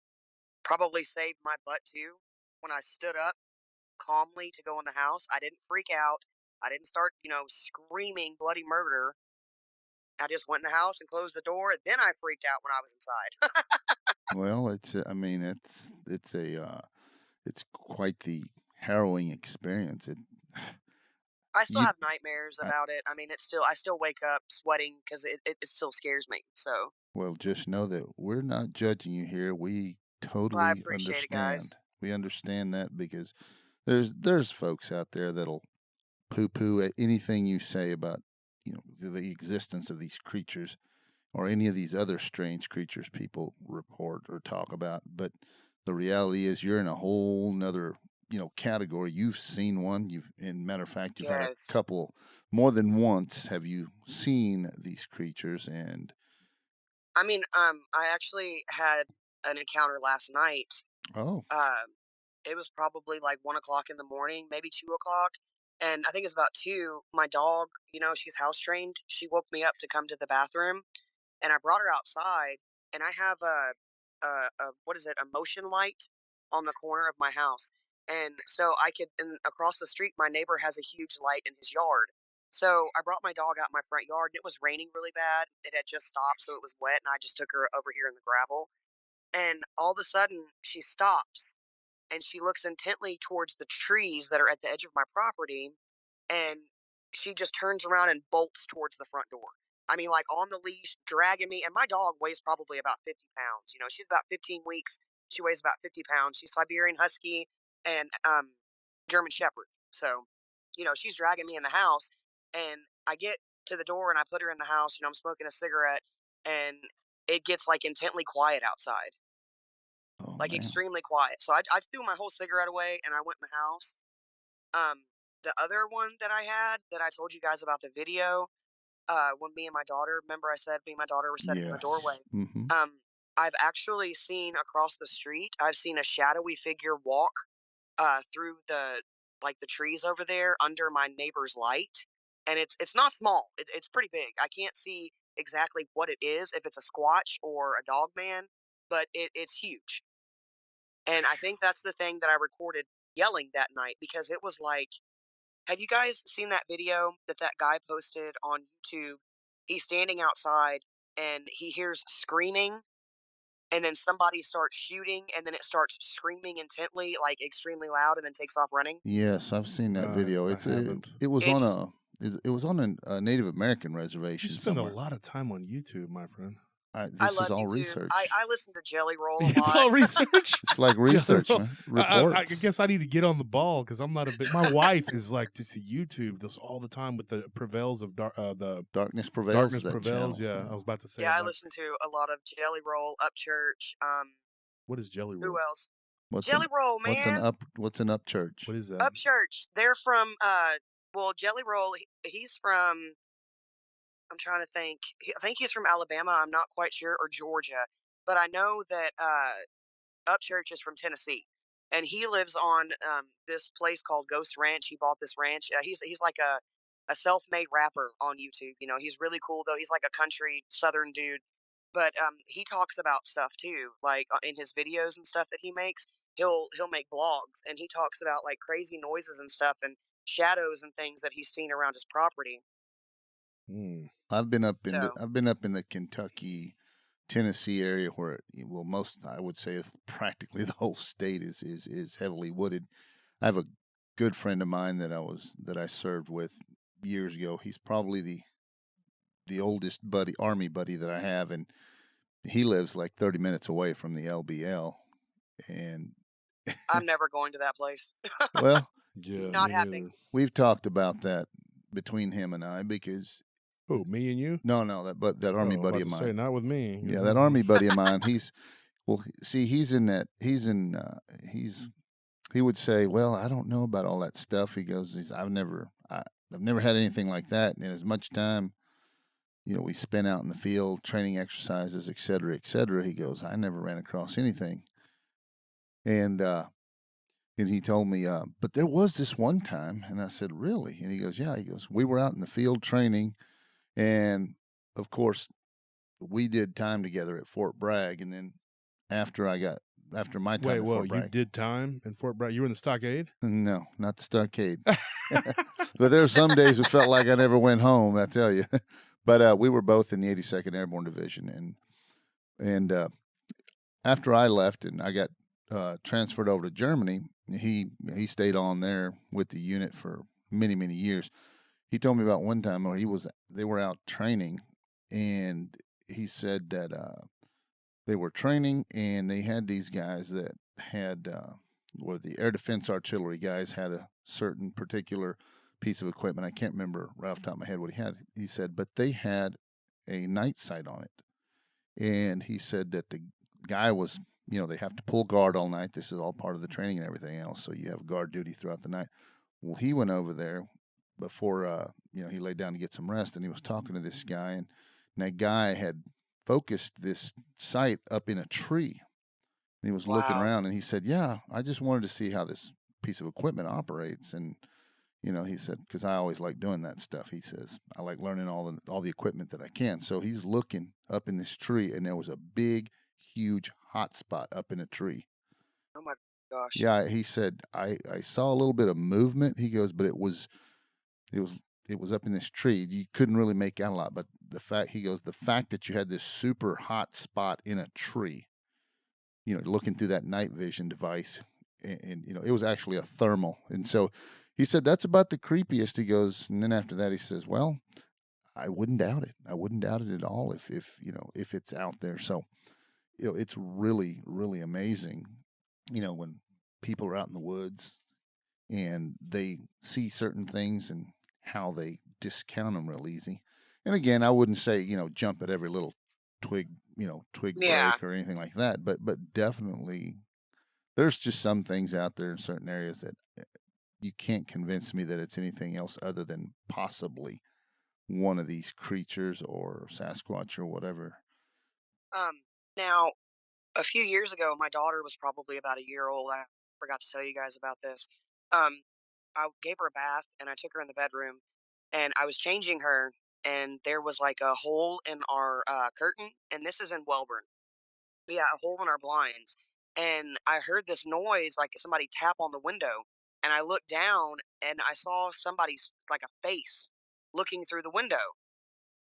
probably saved my butt too. When I stood up calmly to go in the house, I didn't freak out. I didn't start, screaming bloody murder. I just went in the house and closed the door. Then I freaked out when I was inside. Well, it's quite the harrowing experience. I still have nightmares about it. I mean, I still wake up sweating because it still scares me. So. Well, just know that we're not judging you here. We totally I appreciate understand. It, guys. We understand that because there's folks out there that'll poo-poo at anything you say about the existence of these creatures or any of these other strange creatures people report or talk about. But the reality is you're in a whole nother category. You've seen one. Matter of fact, you've had a couple more than once. Have you seen these creatures? And I mean, I actually had an encounter last night. Oh. It was probably like 1 o'clock in the morning, maybe 2 o'clock. And I think it's about 2. My dog, she's house trained. She woke me up to come to the bathroom, and I brought her outside. And I have a motion light on the corner of my house, and so across the street, my neighbor has a huge light in his yard. So I brought my dog out in my front yard, and it was raining really bad. It had just stopped, so it was wet, and I just took her over here in the gravel. and all of a sudden she stops and she looks intently towards the trees that are at the edge of my property, and she just turns around and bolts towards the front door. I mean, like on the leash, dragging me. And my dog weighs probably about 50 pounds. You know, she's about 15 weeks. She weighs about 50 pounds. She's Siberian Husky and German Shepherd. So, you know, she's dragging me in the house. And I get to the door and I put her in the house. You know, I'm smoking a cigarette, and it gets like intently quiet outside, Oh like man. extremely quiet. So I threw my whole cigarette away and I went in the house. Um, the other one that I had that I told you guys about the video, when me and my daughter, remember I said me and my daughter were sitting in the doorway. Yes. Mm-hmm. I've actually seen across the street. I've seen a shadowy figure walk through the trees over there under my neighbor's light, and it's not small. It's pretty big. I can't see exactly what it is, if it's a squatch or a dog man, but it's huge. And I think that's the thing that I recorded yelling that night, because it was like, have you guys seen that video that that guy posted on YouTube? He's standing outside and he hears screaming, and then somebody starts shooting, and then it starts screaming intently, like extremely loud, and then takes off running. Yes, I've seen that video. I It haven't. was on It's it was on a Native American You reservation spend a somewhere. lot of time on YouTube, my friend. I This is love all YouTube. research. I listen to Jelly Roll a It's lot. all research. It's like research, General. man. I Reports. guess I need to get on the ball because I'm not a bit. My wife is like to see YouTube this all the time with the prevails of the Darkness Prevails. darkness that prevails. channel. Yeah, I was about to say. Yeah, I like, listen to a lot of Jelly Roll, Upchurch. what is Jelly Roll? Who else? What's Jelly Roll, What's an man. up church? What is that? Upchurch. They're from well, Jelly Roll. He's from. I'm trying to think. I think he's from Alabama. I'm not quite sure, or Georgia, but I know that Upchurch is from Tennessee, and he lives on this place called Ghost Ranch. He bought this ranch. He's like a self-made rapper on YouTube. You know, he's really cool though. He's like a country Southern dude, but he talks about stuff too, like in his videos and stuff that he makes. He'll make vlogs, and he talks about like crazy noises and stuff and shadows and things that he's seen around his property. I've been up in So the Kentucky, Tennessee area where, well, I would say practically the whole state is heavily wooded. I have a good friend of mine that I served with years ago. He's probably the oldest army buddy that I have, and he lives like 30 minutes away from the LBL. And I'm never going to that place. well, Yeah, Not me happening. neither. we've talked about that between him and I, because Who, me and you? no, that army Oh, buddy about of to say, mine. not with me. Yeah, that army buddy of mine. He would say, well, I don't know about all that stuff. He goes, I've never had anything like that. And as much time, we spent out in the field, training exercises, et cetera, he goes, I never ran across anything. And he told me, but there was this one time. And I said, really? And he goes, yeah. He goes, we were out in the field training. And of course, we did time together at Fort Bragg. And then after my time at Fort Bragg. You did time in Fort Bragg? You were in the stockade? No, not the stockade. But there were some days it felt like I never went home, I tell you. But we were both in the 82nd Airborne Division. And after I left and I got transferred over to Germany, he stayed on there with the unit for many, many years. He told me about one time where they were out training, and he said that they were training and they had these guys that had, the air defense artillery guys had a certain particular piece of equipment. I can't remember right off the top of my head what he had. He said, but they had a night sight on it. And he said that the guy was, they have to pull guard all night. This is all part of the training and everything else. So you have guard duty throughout the night. Well, he went over there before, he laid down to get some rest, and he was talking to this guy, and that guy had focused this sight up in a tree. And he was looking around, and he said, yeah, I just wanted to see how this piece of equipment operates. And, he said, because I always like doing that stuff. He says, I like learning all the equipment that I can. So he's looking up in this tree, and there was a big, huge hotspot up in a tree. Oh my gosh. Yeah, he said, I saw a little bit of movement. He goes, but it was up in this tree. You couldn't really make out a lot. But the fact that you had this super hot spot in a tree, looking through that night vision device, and it was actually a thermal. And so he said that's about the creepiest. He goes, and then after that he says, well, I wouldn't doubt it. I wouldn't doubt it at all if it's out there. So it's really, really amazing, when people are out in the woods and they see certain things and how they discount them real easy. And again, I wouldn't say, jump at every little twig Yeah. break or anything like that, but definitely there's just some things out there in certain areas that you can't convince me that it's anything else other than possibly one of these creatures or Sasquatch or whatever. Now, a few years ago, my daughter was probably about a year old. I forgot to tell you guys about this. Um, I gave her a bath and I took her in the bedroom and I was changing her and there was like a hole in our curtain, and this is in Welborn. Yeah, a hole in our blinds. And I heard this noise like somebody tap on the window, and I looked down and I saw somebody's like a face looking through the window.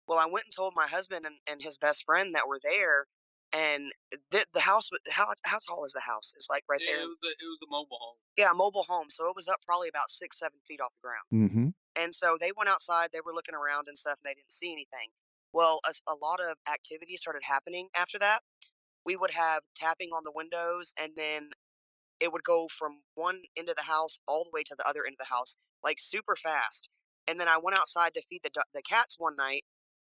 Well, I went and told my husband and his best friend that were there, and the house. How tall is the house? It's like right there. It was a mobile home. Yeah, a mobile home. So it was up probably about 6-7 feet off the ground. Mm-hmm. And so they went outside. They were looking around and stuff, and they didn't see anything. Well, a lot of activity started happening after that. We would have tapping on the windows, and then it would go from one end of the house all the way to the other end of the house, like super fast. And then I went outside to feed the cats one night,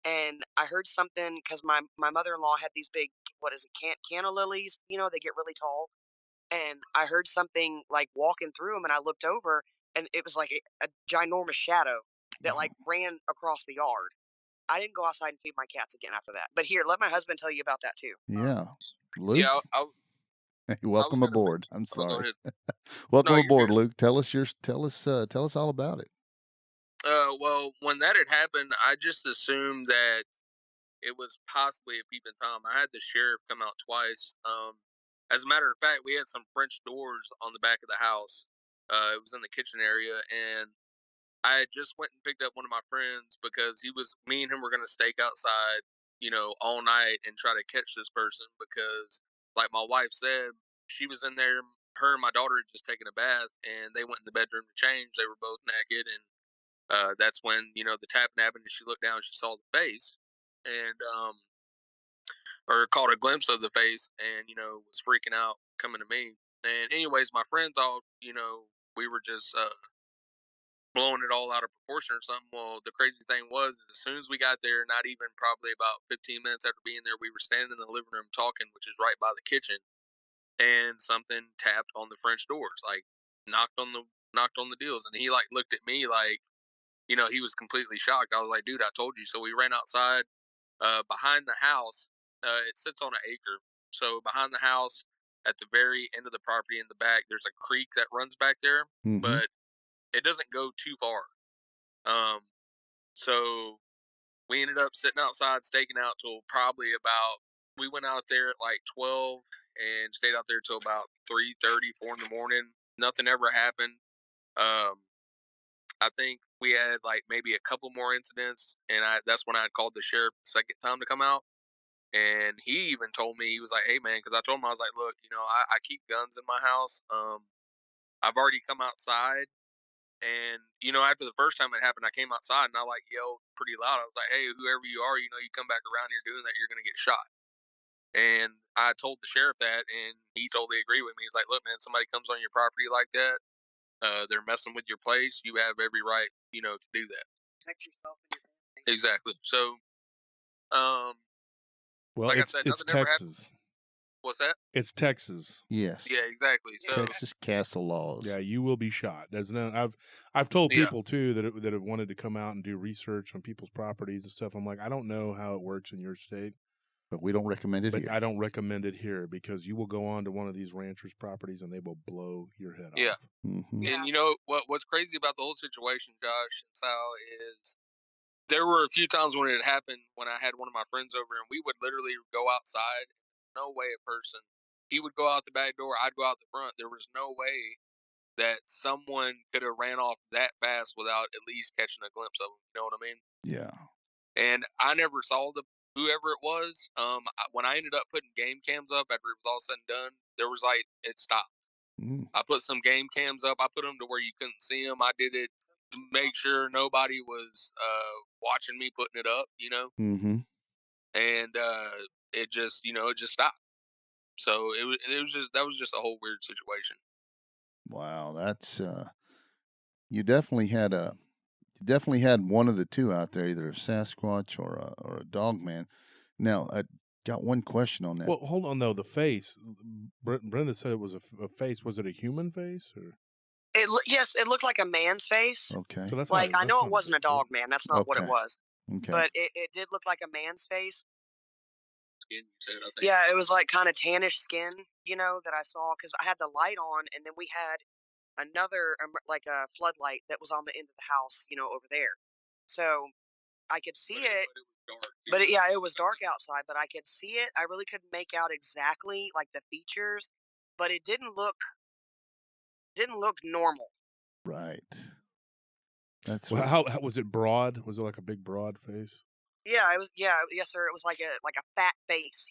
and I heard something because my mother-in-law had these big, what is it, canna lilies? They get really tall. And I heard something like walking through them, and I looked over, and it was like a ginormous shadow that like ran across the yard. I didn't go outside and feed my cats again after that. But here, let my husband tell you about that too. Yeah. Luke? Yeah, welcome aboard. I'm go sorry. ahead. Welcome No, you're aboard, good. Luke. Tell us all about it. Well, when that had happened, I just assumed that it was possibly a peeping Tom. I had the sheriff come out twice. As a matter of fact, we had some French doors on the back of the house. It was in the kitchen area, and I had just went and picked up one of my friends because me and him were going to stake outside, all night and try to catch this person because, like my wife said, she was in there. Her and my daughter had just taken a bath, and they went in the bedroom to change. They were both naked, and that's when the tapping happened, and she looked down and she saw the face, and or caught a glimpse of the face, and was freaking out, coming to me. And anyways, my friend thought we were just blowing it all out of proportion or something. Well, the crazy thing was, as soon as we got there, not even probably about 15 minutes after being there, we were standing in the living room talking, which is right by the kitchen, and something tapped on the French doors, like knocked on the deals, and he like looked at me like, he was completely shocked. I was like, dude, I told you. So we ran outside. Behind the house, it sits on an acre. So behind the house, at the very end of the property in the back, there's a creek that runs back there, Mm-hmm. but it doesn't go too far. So we ended up sitting outside, staking out till probably we went out there at like 12 and stayed out there till about 3:30, 4 in the morning. Nothing ever happened. I think we had like maybe a couple more incidents, and that's when I called the sheriff the second time to come out. And he even told me, he was like, hey man, because I told him, I was like, look, I keep guns in my house. I've already come outside, and after the first time it happened, I came outside and I like yelled pretty loud. I was like, hey, whoever you are, you come back around here doing that, you're gonna get shot. And I told the sheriff that, and he totally agreed with me. He's like, look man, somebody comes on your property like that, they're messing with your place, you have every right, to do that. Protect yourself and your family. Exactly. So, Well, like I it's said, it's nothing ever happened. Texas. What's that? It's Texas. Yes. Yeah, exactly. So Texas castle laws. Yeah, you will be shot. There's no. I've told Yeah. people too that have wanted to come out and do research on people's properties and stuff. I'm like, I don't know how it works in your state, But we don't recommend it but here. I don't recommend it here because you will go on to one of these ranchers' properties and they will blow your head Yeah. off. Mm-hmm. Yeah. And what's crazy about the whole situation, Josh and Sal, is there were a few times when it happened when I had one of my friends over, and we would literally go outside. No way a person. He would go out the back door, I'd go out the front. There was no way that someone could have ran off that fast without at least catching a glimpse of him. You know what I mean? Yeah. And I never saw whoever it was. When I ended up putting game cams up after it was all said and done, there was like it stopped. I put some game cams up. I put them to where you couldn't see them. I did it to make sure nobody was watching me putting it up, Mm-hmm. and it just it just stopped. So it was just that was just a whole weird situation. Wow, that's you definitely had one of the two out there, either a Sasquatch or a Dogman. Now, I got one question on that. Well, hold on though. The face. Brenda said it was a face. Was it a human face or? Yes, it looked like a man's face. Okay. So that's Like, not, I know that's it wasn't a Bigfoot. dog man. That's not what it Okay. was. Okay. But it did look like a man's face. Skin, you said, I think. Yeah, it was like kind of tannish skin, that I saw because I had the light on, and then we had another like a floodlight that was on the end of the house, over there. So I could see it. But it was dark. But it was dark outside, but I could see it. I really couldn't make out exactly like the features, but it didn't look normal. Right. That's Well, what, how was it broad? Was it like a big broad face? Yeah, it was. Yeah, yes, sir. It was like a fat face,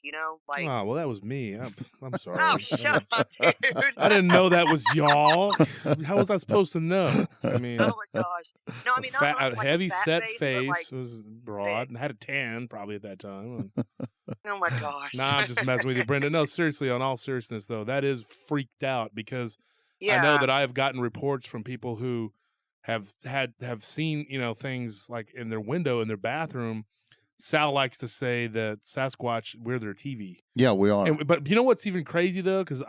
like. Oh, well, that was me. I'm sorry. Oh, shut up, dude! I didn't know that was y'all. How was I supposed to know? I mean, Oh my gosh! No, I mean not a like heavy a fat set face, face, but like was broad and had a tan probably at that time. oh my gosh! Nah, I'm just messing with you, Brenda. No, seriously. On all seriousness, though, that is freaked out because Yeah. I know that I have gotten reports from people who have seen things like in their window in their bathroom. Sal likes to say that Sasquatch, we're their TV. yeah, we are. But you know what's even crazy though, because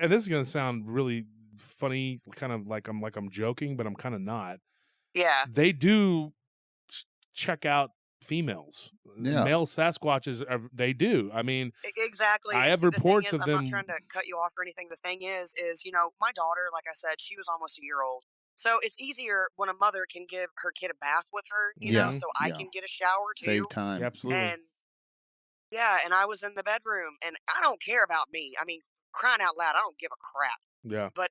and this is gonna sound really funny, kind of like I'm joking, but I'm kind of not. Yeah. They do check out females. Yeah. Male Sasquatches, they do. I mean, Exactly. I And have see, the thing reports is, of I'm them. not trying to cut you off or anything. The thing is, my daughter, like I said, she was almost a year old. So it's easier when a mother can give her kid a bath with her, Yeah, so I yeah. can get a shower too. Save time. Absolutely. And yeah, and I was in the bedroom, and I don't care about me. I mean, crying out loud, I don't give a crap. Yeah. But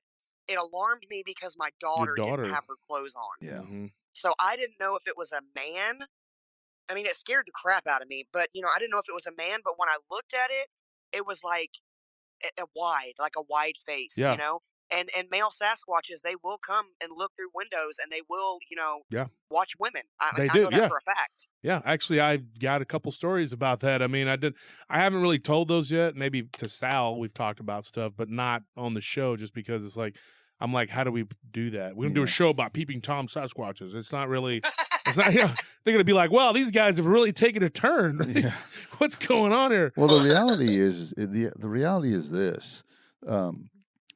it alarmed me because my daughter daughter. didn't have her clothes on. Yeah. Mhm. So I didn't know if it was a man. I mean, it scared the crap out of me, but I didn't know if it was a man. But when I looked at it, it was like a wide face, Yeah. And male Sasquatches, they will come and look through windows, and they will, Yeah. watch women. They I do, know that yeah. for a fact. Yeah, actually, I got a couple stories about that. I mean, I haven't really told those yet. Maybe to Sal, we've talked about stuff, but not on the show, just because it's like, I'm like, how do we do that? We're gonna do a Yeah. show about peeping Tom Sasquatches. It's not really. It's not. They're gonna be like, well, these guys have really taken a turn. Yeah. What's going on here? Well, the reality is the reality is this.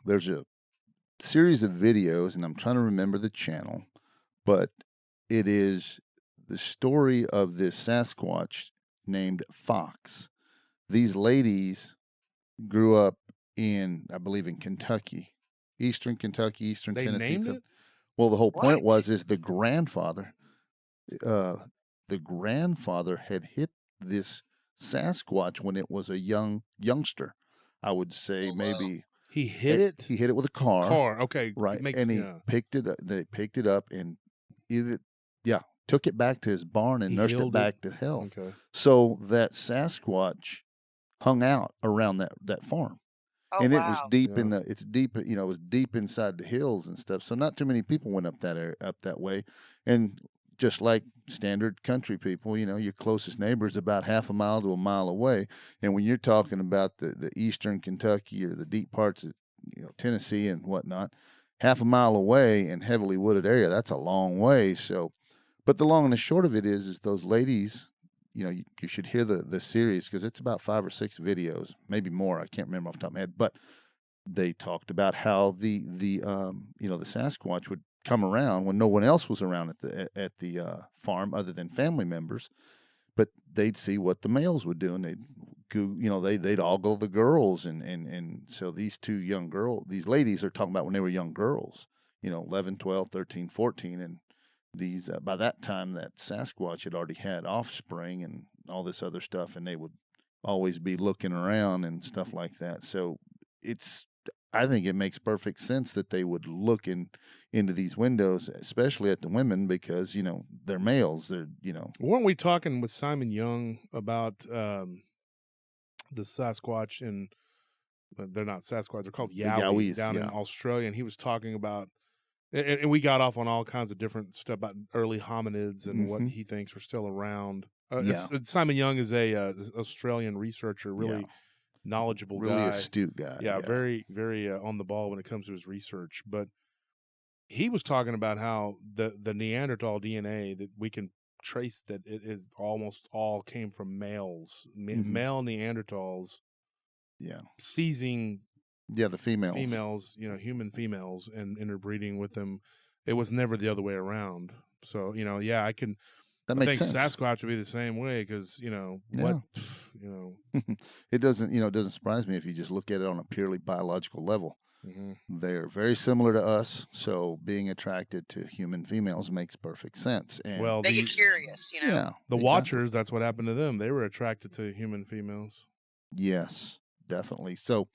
There's a series of videos, and I'm trying to remember the channel, but it is the story of this Sasquatch named Fox. These ladies grew up I believe in Kentucky, Eastern Kentucky, Eastern They Tennessee. named it? Well, the whole point What? is the grandfather had hit this Sasquatch when it was a youngster. I would say Oh, wow. maybe He hit it. he hit it with a car. Okay. Right. Makes, And he yeah. picked it up. They picked it up and took it back to his barn and He nursed it healed back to health. Okay. So that Sasquatch hung out around that farm. Oh, And it wow. was deep Yeah. it was deep inside the hills and stuff. So not too many people went up that way. And just like standard country people, your closest neighbor is about half a mile to a mile away. And when you're talking about the eastern Kentucky or the deep parts of Tennessee and whatnot, half a mile away in heavily wooded area, that's a long way. So, but the long and the short of it is those ladies, you should hear the series because it's about 5 or 6 videos, maybe more. I can't remember off the top of my head, but they talked about how the Sasquatch would come around when no one else was around at the farm other than family members, but they'd see what the males would do, and they'd ogle the girls, and so these ladies are talking about when they were young girls, 11, 12, 13, 14, and these by that time that Sasquatch had already had offspring and all this other stuff, and they would always be looking around and stuff like that. So it's I think it makes perfect sense that they would look into these windows, especially at the women, because they're males. They're Weren't we talking with Simon Young about the Sasquatch in? They're not Sasquatch. They're called the Yowie Yowies, down in Australia, and he was talking about. And we got off on all kinds of different stuff about early hominids and what he thinks are still around. Simon Young is a Australian researcher, really knowledgeable really guy, astute guy. Yeah, very, very on the ball when it comes to his research. But he was talking about how the Neanderthal DNA that we can trace that it is almost all came from males, male Neanderthals. Yeah, seizing. Yeah, the females, human females, and interbreeding with them. It was never the other way around. So, I can. That makes think sense. Sasquatch would be the same way because it doesn't surprise me if you just look at it on a purely biological level. They're very similar to us, so being attracted to human females makes perfect sense. And they get curious, Yeah, the exactly. Watchers. That's what happened to them. They were attracted to human females. Yes, definitely. So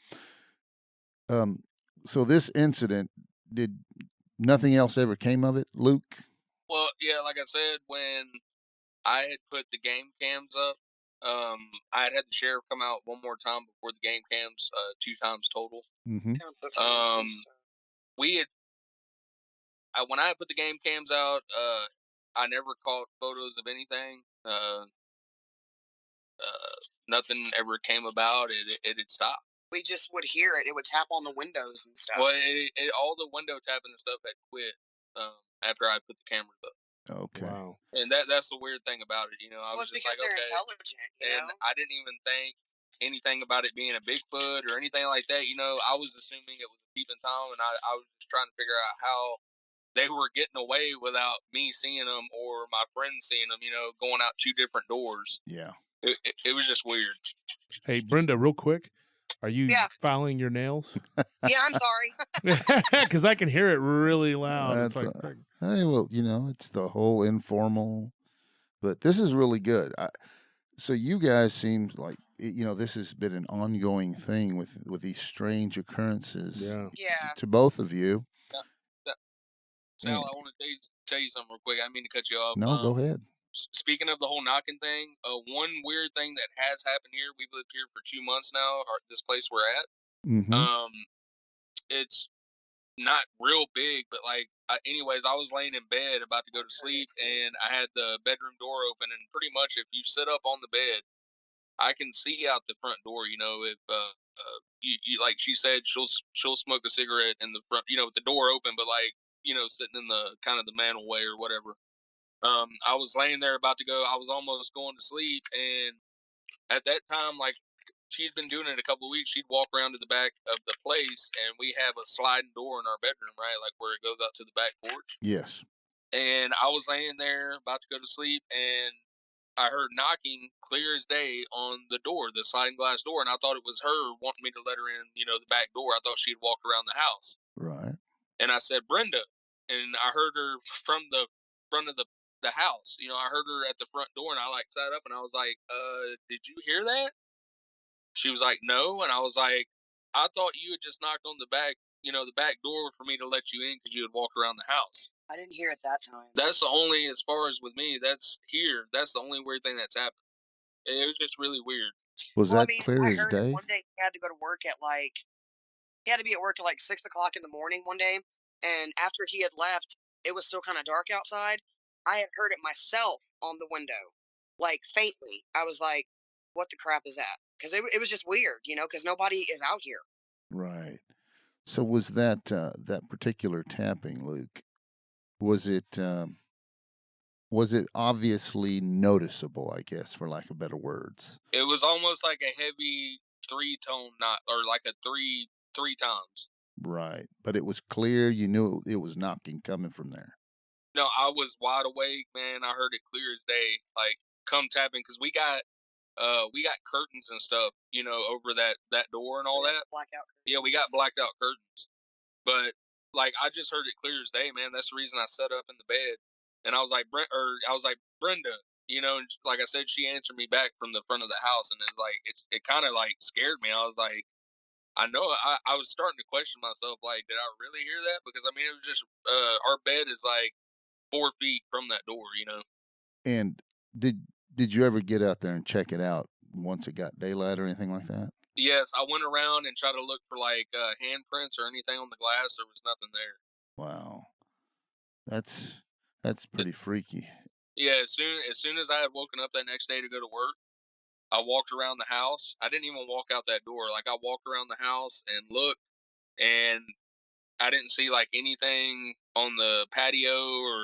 this incident, did nothing else ever came of it, Luke? Well, yeah, like I said, when I had put the game cams up, I had the sheriff come out one more time before the game cams, 2 times total. We had, when I put the game cams out, I never caught photos of anything. Nothing ever came about. It had stopped. We just would hear it. It would tap on the windows and stuff. Well, all the window tapping and stuff had quit after I put the cameras up. Okay. Wow. And that's the weird thing about it. I was just because like, they're okay. Intelligent, and I didn't even think anything about it being a Bigfoot or anything like that. I was assuming it was a peeping Tom, and I was just trying to figure out how they were getting away without me seeing them or my friends seeing them, going out 2 different doors. Yeah. It was just weird. Hey, Brenda, real quick. Are you filing your nails? Yeah, I'm sorry. Because I can hear it really loud. That's it's like, hey, well, it's the whole informal, but this is really good. So you guys seem like this has been an ongoing thing with these strange occurrences. Yeah. To both of you. Sal, I want to tell you something real quick. I didn't mean to cut you off. No, go ahead. Speaking of the whole knocking thing, one weird thing that has happened here. We've lived here for 2 months now, or this place we're at. It's not real big, but anyways, I was laying in bed about to go to sleep, and I had the bedroom door open, and pretty much if you sit up on the bed, I can see out the front door. If you like she said, she'll smoke a cigarette in the front, with the door open, but sitting in the kind of the mantel way or whatever. I was laying there about to go. I was almost going to sleep, and at that time, she'd been doing it a couple of weeks. She'd walk around to the back of the place, and we have a sliding door in our bedroom, right, where it goes out to the back porch. Yes. And I was laying there about to go to sleep, and I heard knocking clear as day on the door, the sliding glass door, and I thought it was her wanting me to let her in, the back door. I thought she'd walked around the house. Right. And I said, Brenda, and I heard her from the front of the house. I heard her at the front door, and I sat up, and I was like, did you hear that? She was like, no. And I was like, I thought you had just knocked on the back door for me to let you in because you had walked around the house. I didn't hear it that time. That's the only, as far as with me, that's the only weird thing that's happened. It was just really weird. Was that clear as day? One day he had to go to work at he had to be at work at 6 o'clock in the morning one day. And after he had left, it was still kind of dark outside. I had heard it myself on the window, faintly. I was like, what the crap is that? Because it was just weird, because nobody is out here. Right. So was that that particular tapping, Luke? Was it obviously noticeable? I guess, for lack of better words. It was almost like a heavy 3-tone knot, or a three times. Right, but it was clear. You knew it was knocking coming from there. No, I was wide awake, man. I heard it clear as day, come tapping, because we got curtains and stuff, over that door and all that. Blackout curtains. Yeah, we got blacked out curtains. But I just heard it clear as day, man. That's the reason I sat up in the bed, and I was like, Brenda, and like I said, she answered me back from the front of the house, and it kind of scared me. I was like, I know I was starting to question myself, like, did I really hear that? Because I mean, it was just our bed is like 4 feet from that door, you know. And did you ever get out there and check it out once it got daylight or anything like that? Yes, I went around and tried to look for like handprints or anything on the glass. There was nothing there. Wow, that's pretty freaky. Yeah, as soon as I had woken up that next day to go to work, I walked around the house. I didn't even walk out that door. Like I walked around the house and looked, and I didn't see like anything on the patio, or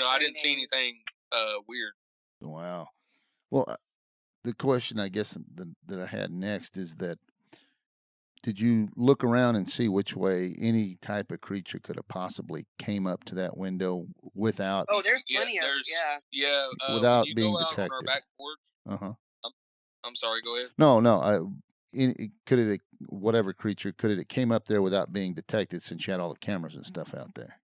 I didn't see anything weird. Wow. Well, the question I guess that I had next is that did you look around and see which way any type of creature could have possibly came up to that window without? Oh, there's plenty of yeah. Without when you being go out detected. on our back porch. I'm sorry. Go ahead. No. Could it whatever creature could it came up there without being detected since you had all the cameras and stuff out there?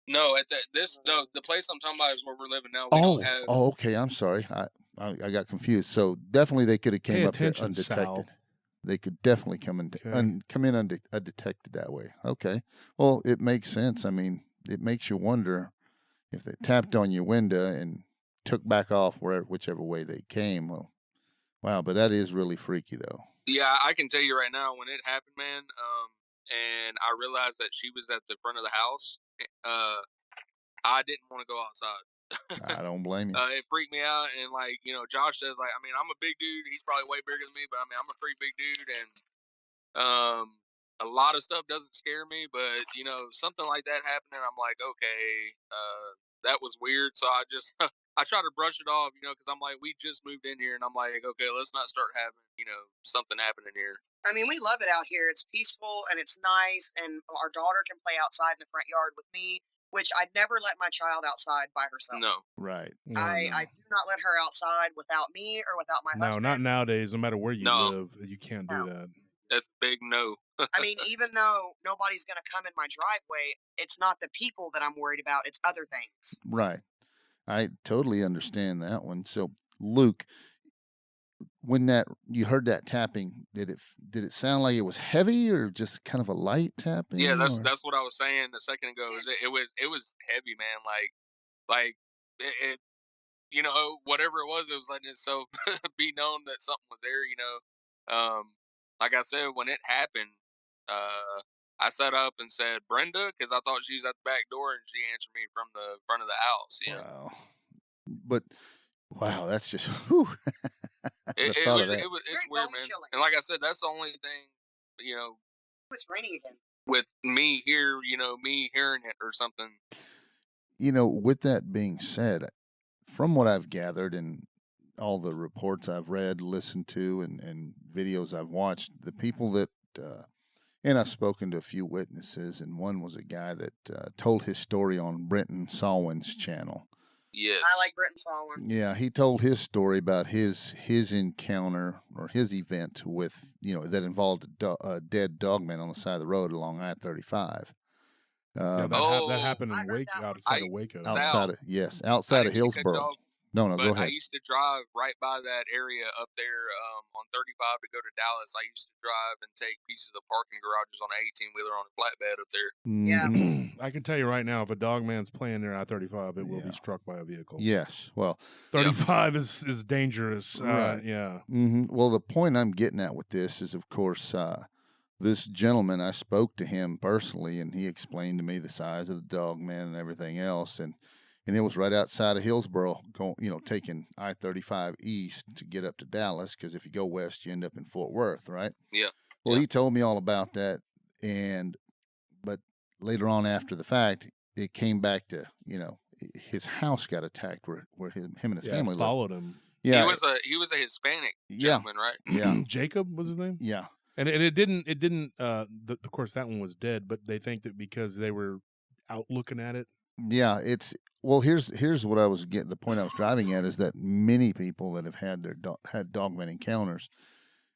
No, the place I'm talking about is where we're living now. We don't have. Oh, okay. I'm sorry. I got confused. So definitely they could have came up there undetected. Sal. They could definitely come in undetected that way. Okay. Well, it makes sense. I mean, it makes you wonder if they tapped on your window and took back off whichever way they came. Well, wow, but that is really freaky, though. Yeah, I can tell you right now, when it happened, man, and I realized that she was at the front of the house, I didn't want to go outside. I don't blame you. It freaked me out, and Josh says, like, I mean, I'm a big dude. He's probably way bigger than me, but I mean, I'm a pretty big dude, and a lot of stuff doesn't scare me, but something like that happened, and I'm like, okay, that was weird. So I just I try to brush it off, because I'm like, we just moved in here, and I'm like, okay, let's not start having something happening here. I mean, we love it out here. It's peaceful and it's nice, and our daughter can play outside in the front yard with me, which I'd never let my child outside by herself. No. Right. No, I do not let her outside without me or without my husband. No, not nowadays. No matter where you live, you can't do that. That's a big no. I mean, even though nobody's going to come in my driveway, it's not the people that I'm worried about. It's other things. Right. I totally understand that one. So, Luke, when you heard that tapping, did it sound like it was heavy or just kind of a light tapping? Yeah, that's what I was saying a second ago. It was heavy, man. Like it whatever it was letting itself be known that something was there. Like I said, when it happened, I sat up and said, Brenda, because I thought she was at the back door, and she answered me from the front of the house. Wow. But wow, that's just whew. It's weird, man. And like I said, that's the only thing, It's raining again. With me here, me hearing it or something. With that being said, from what I've gathered and all the reports I've read, listened to, and videos I've watched, the people that, and I've spoken to a few witnesses, and one was a guy that told his story on Brenton Salwin's channel. Yes. I like Brenton Salwin. Yeah, he told his story about his encounter or his event with, that involved a dead dogman on the side of the road along I-35. That happened in outside of Waco. Outside of Hillsboro. No, go ahead. I used to drive right by that area up there on 35 to go to Dallas. I used to drive and take pieces of parking garages on an 18-wheeler on a flatbed up there. Yeah. I can tell you right now, if a dogman's playing near I-35, it will be struck by a vehicle. Yes. Well, 35 is dangerous. Right. Yeah. Mm-hmm. Well, the point I'm getting at with this is, of course, this gentleman, I spoke to him personally, and he explained to me the size of the dogman and everything else, and it was right outside of Hillsboro, taking I-35 east to get up to Dallas, because if you go west, you end up in Fort Worth, right? Yeah. Well, he told me all about that, but later on after the fact, it came back to, his house got attacked where him and his family followed him. Yeah. He was a Hispanic gentleman, right? Yeah. Jacob was his name? Yeah. And it didn't of course that one was dead, but they think that because they were out looking at it. Yeah, here's what I was getting. The point I was driving at is that many people that have had had dogman encounters,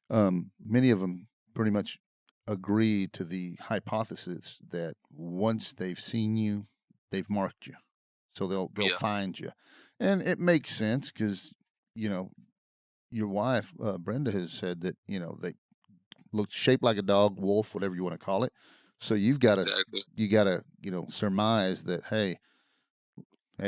many of them pretty much agree to the hypothesis that once they've seen you, they've marked you, so they'll find you, and it makes sense because your wife Brenda has said that looked shaped like a dog, wolf, whatever you want to call it. So you've got to Exactly. surmise that hey,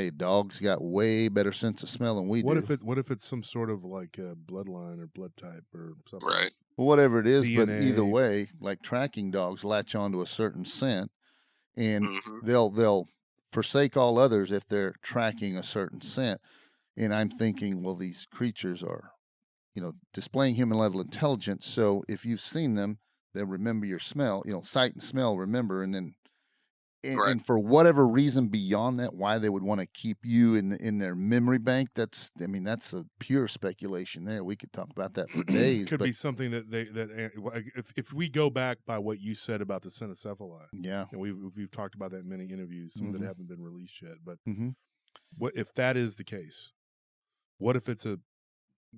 dogs got way better sense of smell than we What do. if it's some sort of like a bloodline or blood type or something? Right. Well, whatever it is, but either DNA. way, like tracking dogs latch onto a certain scent, and Mm-hmm. they'll forsake all others if they're tracking a certain scent. And I'm thinking, well, these creatures are, displaying human level intelligence. So if you've seen them, they'll remember your smell, sight and smell, remember, and then. Right. And for whatever reason beyond that, why they would want to keep you in their memory bank, that's a pure speculation there. We could talk about that for days. Could but be something if we go back by what you said about the cynocephaly, yeah. and we've talked about that in many interviews, some that haven't been released yet. But Mm-hmm. what if that is the case? What if it's a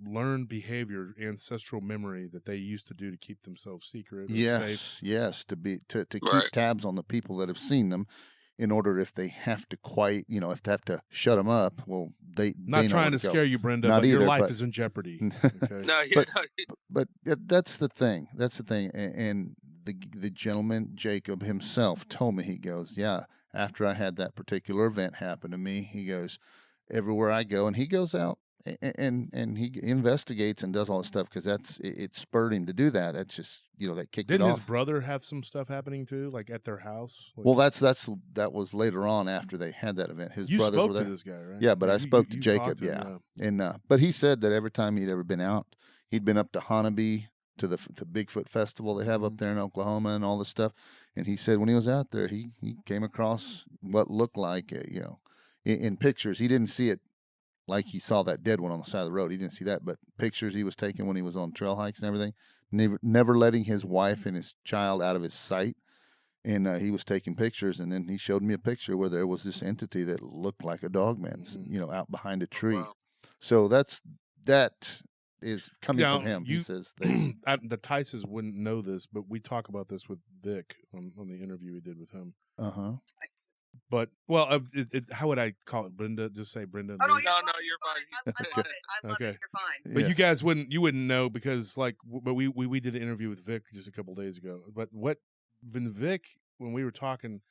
learned behavior, ancestral memory that they used to do to keep themselves secret or safe? Yes, to keep Right. tabs on the people that have seen them, in order if they have to if they have to shut them up. Well, they Not know trying where to go. scare you, Brenda, Not but your either, life but- is in jeopardy. Okay? No, yeah, But that's the thing. That's the thing. And the gentleman Jacob himself told me, he goes, yeah. After I had that particular event happen to me, he goes, everywhere I go, and he goes out and he investigates and does all this stuff because it spurred him to do that. That's just that kicked Didn't it his off. brother have some stuff happening too, like at their house? Like, Well, that was later on after they had that event. His you brothers spoke were to there. this guy, right? Yeah, but I spoke to you Jacob. talked to him, And but he said that every time he'd ever been out, he'd been up to Honaby to the Bigfoot festival they have up there in Oklahoma and all this stuff. And he said when he was out there, he came across what looked like in pictures. He didn't see it like he saw that dead one on the side of the road. He didn't see that, but pictures he was taking when he was on trail hikes and everything. Never letting his wife and his child out of his sight. And he was taking pictures, and then he showed me a picture where there was this entity that looked like a Dogman, out behind a tree. wow. So that is coming Now, from him. He you- says the Tices wouldn't know this, but we talk about this with Vic on the interview we did with him. But how would I call it, Brenda? Just say Brenda. and Oh, no, Luke? you're No, fine, you're you're fine. I love it. I love Okay. it. You're fine. But you guys wouldn't know because but we did an interview with Vic just a couple days ago. But when we were talking,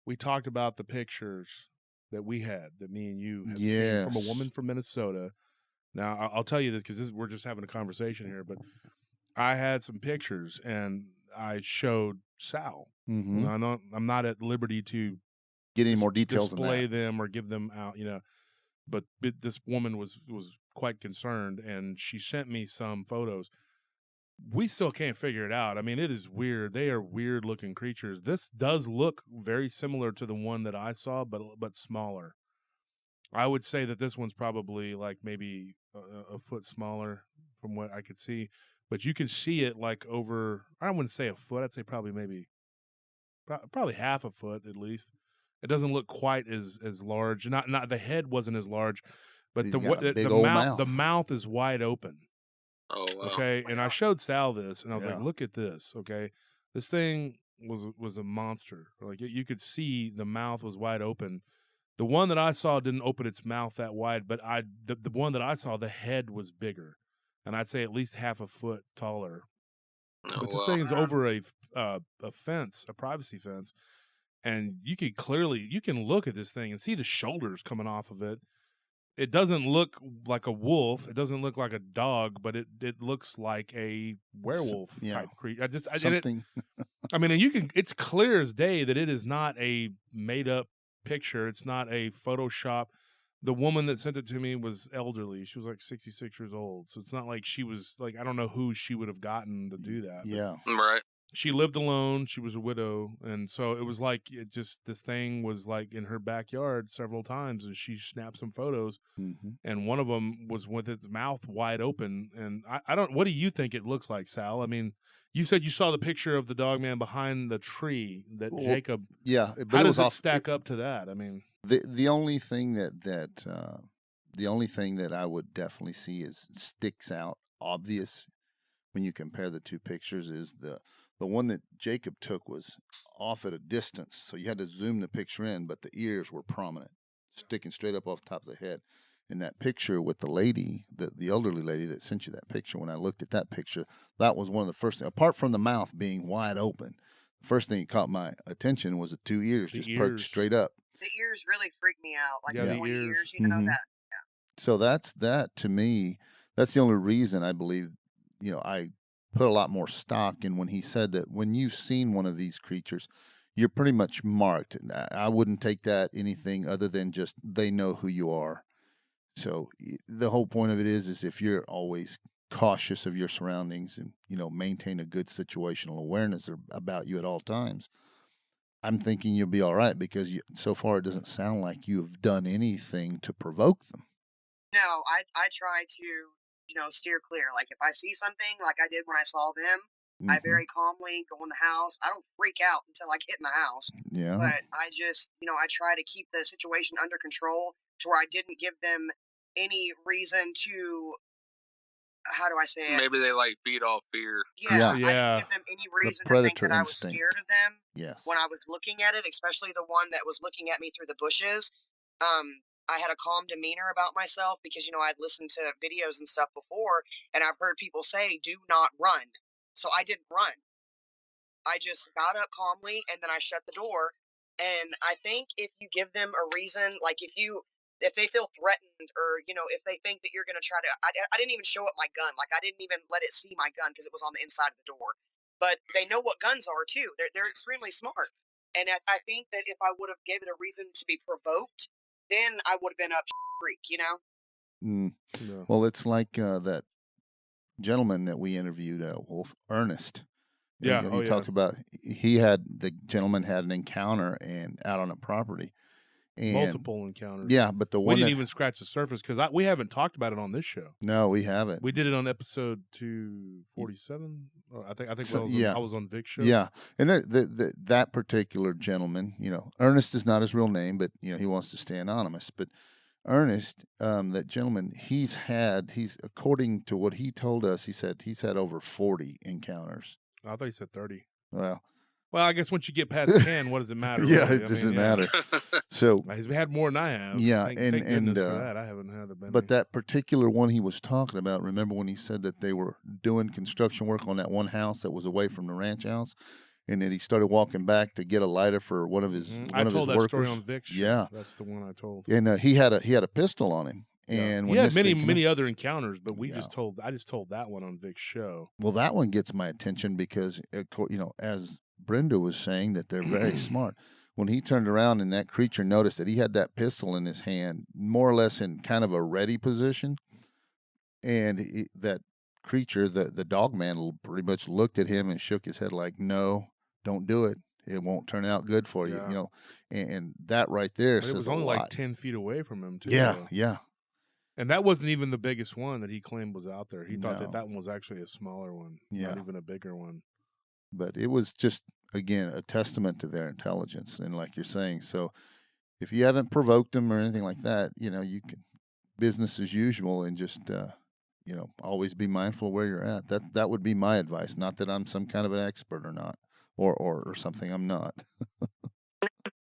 we talked about the pictures that we had that me and you have seen from a Yes. woman from Minnesota. Now I'll tell you this because we're just having a conversation here. But I had some pictures and I showed Sal. Mm-hmm. I'm not at liberty to Get any more details than display that. them or give them out, But this woman was quite concerned, and she sent me some photos. We still can't figure it out. I mean, it is weird. They are weird-looking creatures. This does look very similar to the one that I saw, but smaller. I would say that this one's probably like maybe a foot smaller from what I could see. But you can see it like over, I wouldn't say a foot. I'd say probably half a foot at least. It doesn't look quite as large. Not the head wasn't as large, but He's the got a big the old mouth the mouth. mouth is wide open. Oh wow. Okay, and I showed Sal this, and I was like, Yeah. "Look at this." Okay, this thing was a monster. Like you could see the mouth was wide open. The one that I saw didn't open its mouth that wide, but the one that I saw, the head was bigger, and I'd say at least half a foot taller. Oh, But this wow. thing is over a fence, a privacy fence, and you can look at this thing and see the shoulders coming off of it. It doesn't look like a wolf. It doesn't look like a dog, but it looks like a werewolf yeah. type creature. Something. I mean, and it's clear as day that it is not a made up picture. It's not a Photoshop. The woman that sent it to me was elderly. She was like 66 years old. So it's not like she was like, I don't know who she would have gotten to do that. but Yeah. Right. she lived alone. She was a widow. And so it was like, this thing was like in her backyard several times. And she snapped some photos. Mm-hmm. And one of them was with its mouth wide open. And what do you think it looks like, Sal? I mean, you said you saw the picture of the Dogman behind the tree that Well, Jacob. Yeah. But How it does was it stack up to that? I mean, the only thing the only thing that I would definitely see is sticks out obvious when you compare the two pictures is the one that Jacob took was off at a distance, so you had to zoom the picture in, but the ears were prominent, sticking straight up off the top of the head. And that picture with the lady, the elderly lady that sent you that picture, when I looked at that picture, that was one of the first things, apart from the mouth being wide open, the first thing that caught my attention was the 2 ears just perked straight up. The ears really freak me out. Like Yeah, the the pointy ears. ears, you know that. So that to me, that's the only reason I believe, I put a lot more stock in when he said that when you've seen one of these creatures, you're pretty much marked. I wouldn't take that anything other than just they know who you are. So the whole point of it is if you're always cautious of your surroundings and, maintain a good situational awareness about you at all times, I'm thinking you'll be all right because so far it doesn't sound like you've done anything to provoke them. No, I try to, steer clear. Like if I see something like I did when I saw them, I very calmly go in the house. I don't freak out until I get in the house. Yeah. But I just, I try to keep the situation under control to where I didn't give them any reason to, how do I say it? Maybe they feed off fear. Yeah. I didn't give them any reason to think that I was scared of them. Yes. When I was looking at it, especially the one that was looking at me through the bushes, I had a calm demeanor about myself because, I'd listened to videos and stuff before, and I've heard people say, do not run. So I didn't run. I just got up calmly, and then I shut the door. And I think if you give them a reason, like if they feel threatened or, if they think that you're going to try to, I didn't even show up my gun. Like I didn't even let it see my gun because it was on the inside of the door. But they know what guns are too. They're extremely smart. And I think that if I would have given it a reason to be provoked, then I would have been up creek, Yeah. Well, it's like that gentleman that we interviewed, Wolf, Ernest. Yeah. He talked about the gentleman had an encounter and out on a property. And multiple encounters. Yeah, but the one we didn't even scratch the surface because we haven't talked about it on this show. No, we haven't. We did it on episode 247. I think So, I was on Vic's show. Yeah, and that particular gentleman, Ernest is not his real name, but he wants to stay anonymous. But Ernest, that gentleman, he's according to what he told us, he said he's had over 40 encounters. I thought he said 30. Well, I guess once you get past 10, what does it matter? Yeah, really? it doesn't matter. So he's had more than I have. Yeah, thank and goodness for that. I haven't had the benefit. But that particular one he was talking about, remember when he said that they were doing construction work on that one house that was away from the ranch house, and then he started walking back to get a lighter for one of his I told that workers. Story on Vic's show. Yeah, that's the one I told. And he had a pistol on him. And he had many other encounters, but I just told that one on Vic's show. Well, that one gets my attention because as Brenda was saying, that they're very smart. When he turned around and that creature noticed that he had that pistol in his hand, more or less in kind of a ready position, and that creature, the Dogman, pretty much looked at him and shook his head like, "No, don't do it. It won't turn out good for you." And that right there says it was only like 10 feet away from him too. Yeah. And that wasn't even the biggest one that he claimed was out there. He thought that one was actually a smaller one, not even a bigger one. But it was just, again, a testament to their intelligence. And like you're saying, so if you haven't provoked them or anything like that, you can business as usual and just, always be mindful of where you're at. That would be my advice. Not that I'm some kind of an expert or not, or something. I'm not.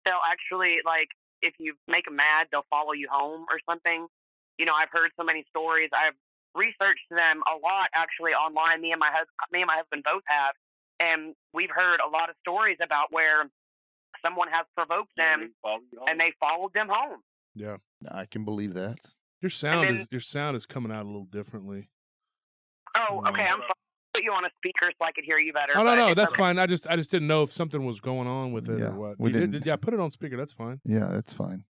They'll actually, if you make them mad, they'll follow you home or something. I've heard so many stories. I've researched them a lot actually online. Me and my husband both have. And we've heard a lot of stories about where someone has provoked them and they followed them home. Yeah, I can believe that. Your sound is coming out a little differently. Oh, okay. I'm sorry. Put you on a speaker so I could hear you better. Oh no, that's fine. I just didn't know if something was going on with it or what. Yeah, put it on speaker. That's fine. Yeah, that's fine.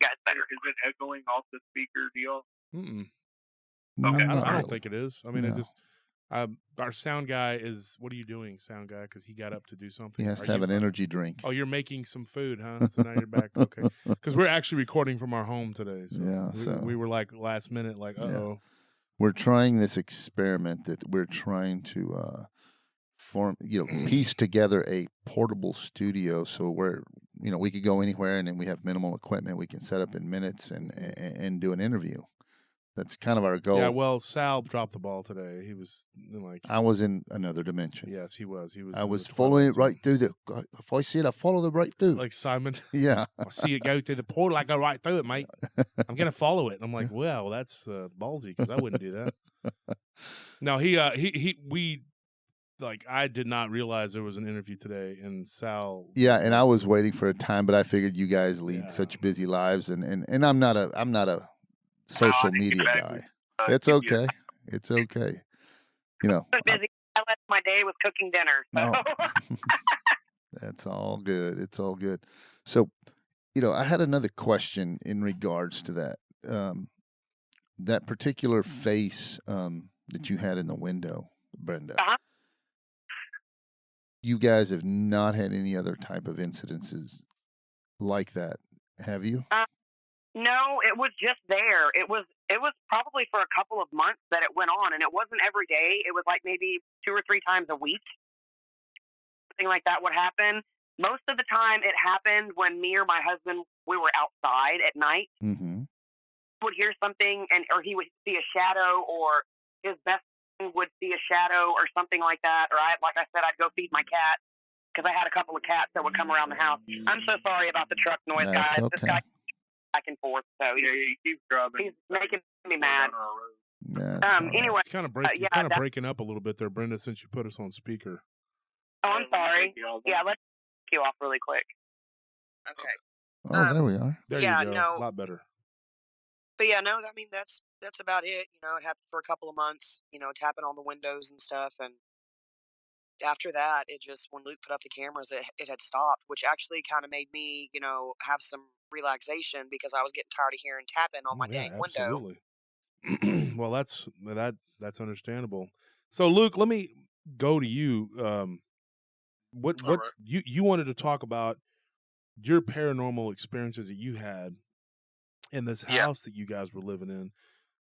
Guys, better. Is it echoing off the speaker deal? Okay, I don't really. think it is. I mean, it's just. Our sound guy is. What are you doing, sound guy? Because he got up to do something. He has to have an energy drink. Oh, you're making some food, huh? So now you're back. Okay, because we're actually recording from our home today. So we were like last minute, uh-oh. We're trying this experiment that we're trying to form, piece together a portable studio. So we could go anywhere, and then we have minimal equipment. We can set up in minutes and do an interview. That's kind of our goal. Yeah, well, Sal dropped the ball today. He was like, I was in another dimension. yes, he was. He was. I in was the following Twilight it right Zone. through the. If I see it, I follow the right through. Like Simon. Yeah. I see it go through the portal. I go right through it, mate. I'm gonna follow it. And I'm like, well, that's ballsy because I wouldn't do that. No, we like I did not realize there was an interview today, and Sal. Yeah, and I was waiting for a time, but I figured you guys lead Yeah. such busy lives, and I'm not a social media guy. It's give you- okay. It's okay. You know, So busy. I left my day with cooking dinner. So. No. That's all good. It's all good. So, I had another question in regards to that. That particular face that you had in the window, Brenda. Uh-huh. You guys have not had any other type of incidences like that, have you? No, it was just there. It was probably for a couple of months that it went on, and it wasn't every day. It was like maybe 2 or 3 times a week. Something like that would happen. Most of the time, it happened when me or my husband, we were outside at night. Mm-hmm. Would hear something, or he would see a shadow, or his best friend would see a shadow, or something like that. Or like I said, I'd go feed my cat because I had a couple of cats that would come around the house. I'm so sorry about the truck noise, That's guys. This okay. guy back and forth, so Yeah, he keeps driving. he's making me mad. Down our road. That's all right. Anyway, It's kind of yeah, breaking up a little bit there, Brenda, since you put us on speaker. oh, I'm sorry. Yeah, Yeah, let's take you off really quick. Okay. Oh, there we are. There Yeah, you go. no. A lot better. But yeah, no, I mean that's about it. It happened for a couple of months. Tapping on the windows and stuff, and after that, it just when Luke put up the cameras, it had stopped, which actually kind of made me, have some relaxation because I was getting tired of hearing tapping on my dang window. Absolutely. Well, that's understandable. So, Luke, let me go to you. What All right. you wanted to talk about your paranormal experiences that you had in this Yeah. house that you guys were living in,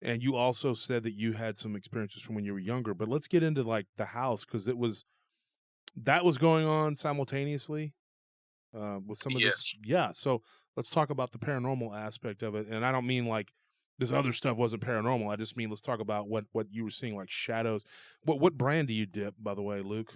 and you also said that you had some experiences from when you were younger. But let's get into like the house because that was going on simultaneously with some of this. Yeah. So let's talk about the paranormal aspect of it, and I don't mean like this other stuff wasn't paranormal. I just mean let's talk about what you were seeing, like shadows. What brand do you dip, by the way, Luke?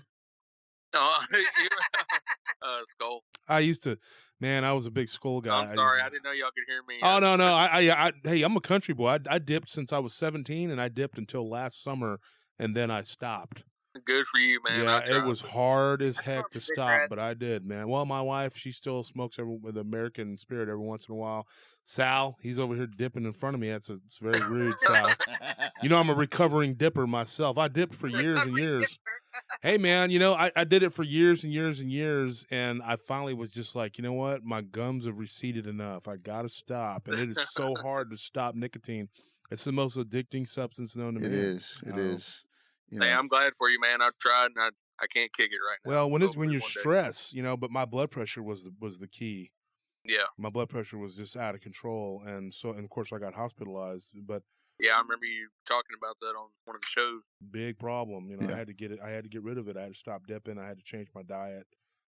Skull. I used to, man. I was a big Skull guy. I'm sorry, I didn't know y'all could hear me. Oh no! I hey, I'm a country boy. I dipped since I was 17, and I dipped until last summer, and then I stopped. Good for you, man. Yeah, I tried. it was hard as heck smoked to a stop, cigarette. but I did, man. Well, my wife, she still smokes with American Spirit every once in a while. Sal, he's over here dipping in front of me. It's very rude, Sal. I'm a recovering dipper myself. I dipped for years and years. Hey, man, I did it for years and years and years, and I finally was just like, you know what? My gums have receded enough. I got to stop, and it is so hard to stop nicotine. It's the most addicting substance known to man. It is. It is. Hey, I'm glad for you, man. I've tried, and I can't kick it right now. Well, when Hopefully you're one day. stressed, but my blood pressure was the key. Yeah. My blood pressure was just out of control, and of course I got hospitalized. But Yeah, I remember you talking about that on one of the shows. big problem, Yeah. I had to get it. I had to get rid of it. I had to stop dipping. I had to change my diet,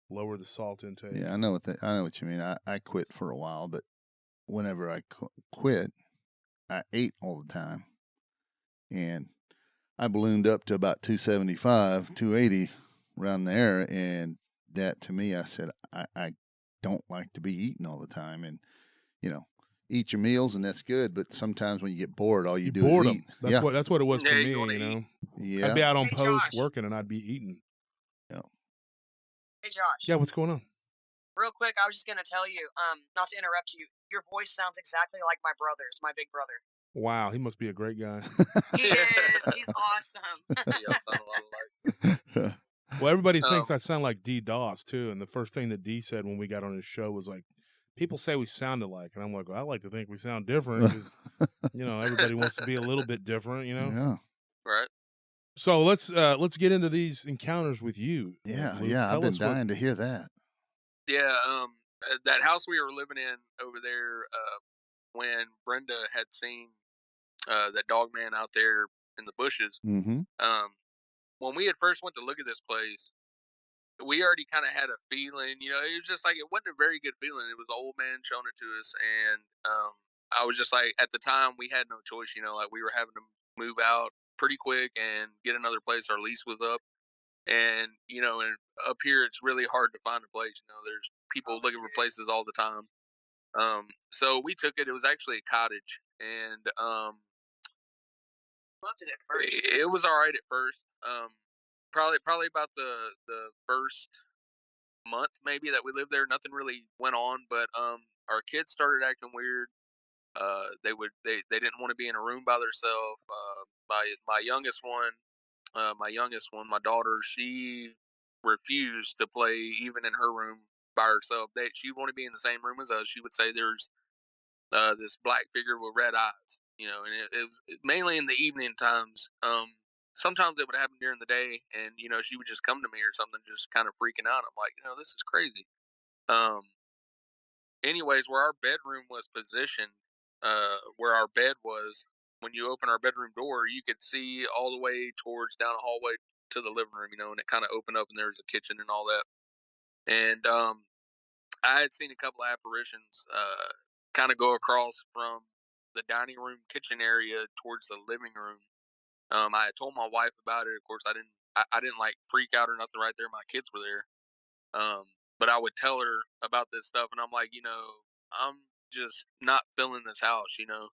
lower the salt intake. Yeah, I know what you mean. I quit for a while, but whenever I quit, I ate all the time, and I ballooned up to about 275, 280 around there, and that to me, I said I don't like to be eating all the time, and eat your meals, and that's good. But sometimes when you get bored, all you do is boredom. eat. That's Yeah. that's what it was for Yeah, me. you wanna Yeah. I'd be out on Hey, post Josh. working, and I'd be eating. Hey Josh. Yeah, what's going on? Real quick, I was just gonna tell you, not to interrupt you. Your voice sounds exactly like my brother's, my big brother. Wow, he must be a great guy. He is. He's awesome. Y'all sound a lot alike. Well, everybody Um, thinks I sound like D. Doss too, and the first thing that D said when we got on his show was like, "People say we sound alike," and I'm like, "Well, I like to think we sound different because everybody wants to be a little bit different, Yeah. Right. So let's get into these encounters with you. Yeah. Luke. Yeah. I've Tell been us what- dying to hear that. Yeah. That house we were living in over there, when Brenda had seen that Dogman out there in the bushes. Mm-hmm. When we had first went to look at this place, we already kind of had a feeling. It was just like it wasn't a very good feeling. It was the old man showing it to us, and I was just like, at the time we had no choice, you know, like we were having to move out pretty quick and get another place. Our lease was up, and you know, and up here it's really hard to find a place. You know, there's people looking for places all the time. So we took it. It was actually a cottage, and Loved it at first. it was all right at first. Probably about the first month maybe that we lived there, nothing really went on, but our kids started acting weird. They didn't want to be in a room by themselves. My youngest one, my daughter, she refused to play even in her room by herself. She wanted to be in the same room as us. She would say there's this black figure with red eyes, you know, and it mainly in the evening times. Sometimes it would happen during the day, and you know, she would just come to me or something, just kind of freaking out. I'm like, you know, this is crazy. Um, anyways, where our bedroom was positioned, where our bed was, when you open our bedroom door, you could see all the way towards down a hallway to the living room, you know, and it kind of opened up, and there was a kitchen and all that. And I had seen a couple of apparitions kind of go across from the dining room kitchen area towards the living room. I had told my wife about it. Of course, I didn't like freak out or nothing right there. My kids were there. But I would tell her about this stuff, and I'm like, you know, I'm just not feeling this house, you know.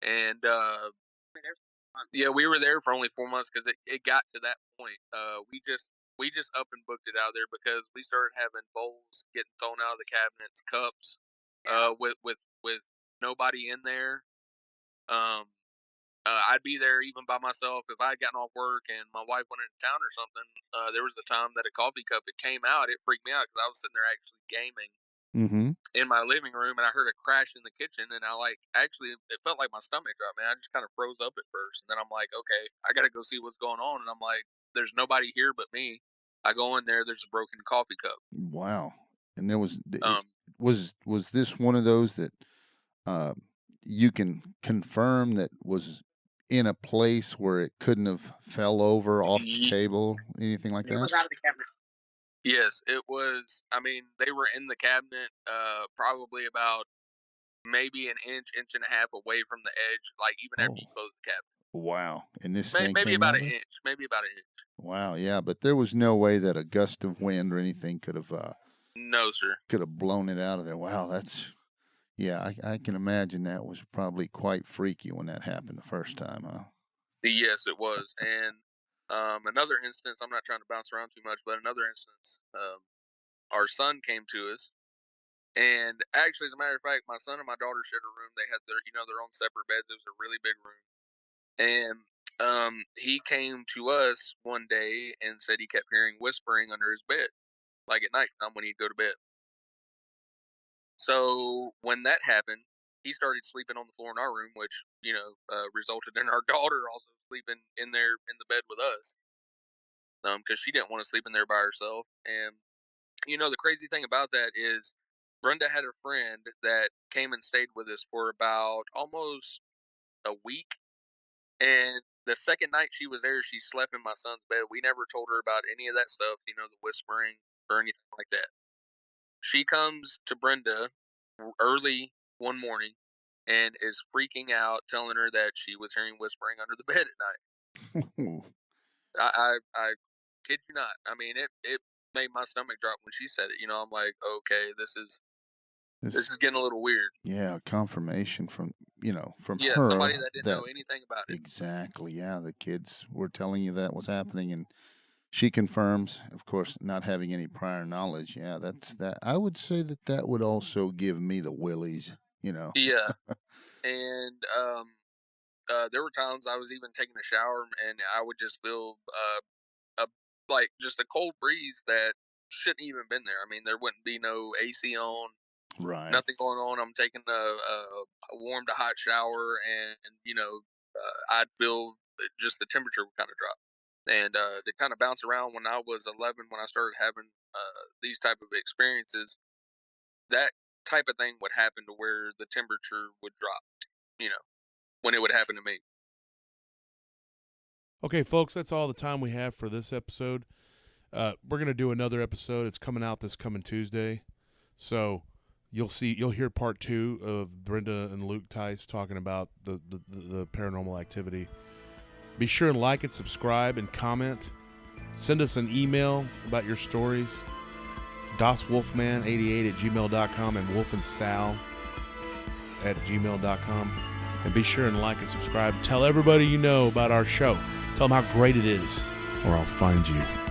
And yeah, we were there for only 4 months because it got to that point. We just up and booked it out there because we started having bowls getting thrown out of the cabinets, cups, with nobody in there. I'd be there even by myself if I had gotten off work and my wife went into town or something. There was a time that a coffee cup, it came out. It freaked me out because I was sitting there actually gaming in my living room, and I heard a crash in the kitchen, and it felt like my stomach dropped, man. I just kind of froze up at first, and then I'm like, okay, I got to go see what's going on, and I'm like, there's nobody here but me. I go in there, there's a broken coffee cup. Wow. And there was Um, was this one of those that you can confirm that was in a place where it couldn't have fell over off the Ye- table, anything like It that? was out of the cabinet. yes, it was. I mean, they were in the cabinet, probably about maybe an inch and a half away from the edge, like even after you Oh, close the cabinet. wow. And this thing Maybe came about out an of there? inch. Maybe about an inch. Wow, yeah, but there was no way that a gust of wind or anything could have No, sir. blown it out of there. Wow, that's yeah, I can imagine that was probably quite freaky when that happened the first time, huh? Yes, it was. And another instance, I'm not trying to bounce around too much, but another instance, our son came to us. And actually, as a matter of fact, my son and my daughter shared a room. They had their own separate beds. It was a really big room. And he came to us one day and said he kept hearing whispering under his bed, like at night time when he'd go to bed. So when that happened, he started sleeping on the floor in our room, which resulted in our daughter also sleeping in the bed with us, because she didn't want to sleep in there by herself. And the crazy thing about that is Brenda had a friend that came and stayed with us for about almost a week. And the second night she was there, she slept in my son's bed. We never told her about any of that stuff, the whispering or anything like that. She comes to Brenda early one morning and is freaking out, telling her that she was hearing whispering under the bed at night. I kid you not. I mean, it made my stomach drop when she said it. I'm like, okay, this is getting a little weird. Yeah, confirmation from Yeah, her somebody that didn't that know anything about it. exactly. Yeah, the kids were telling you that was happening, and she confirms, of course, not having any prior knowledge. Yeah, that's that. I would say that would also give me the willies. Yeah, and there were times I was even taking a shower and I would just feel a like just a cold breeze that shouldn't even been there. I mean, there wouldn't be no AC on, Right. nothing going on. I'm taking a warm to hot shower, and I'd feel just the temperature would kind of drop, and they kind of bounce around. When I was 11, when I started having these type of experiences, that type of thing would happen to where the temperature would drop. When it would happen to me. Okay, folks, that's all the time we have for this episode. We're going to do another episode. It's coming out this coming Tuesday. So you'll hear part 2 of Brenda and Luke Tice talking about the paranormal activity. Be sure and like it, subscribe, and comment. Send us an email about your stories. DasWolfman88@gmail.com and wolfandsal@gmail.com. And be sure and like and subscribe. Tell everybody you know about our show. Tell them how great it is, or I'll find you.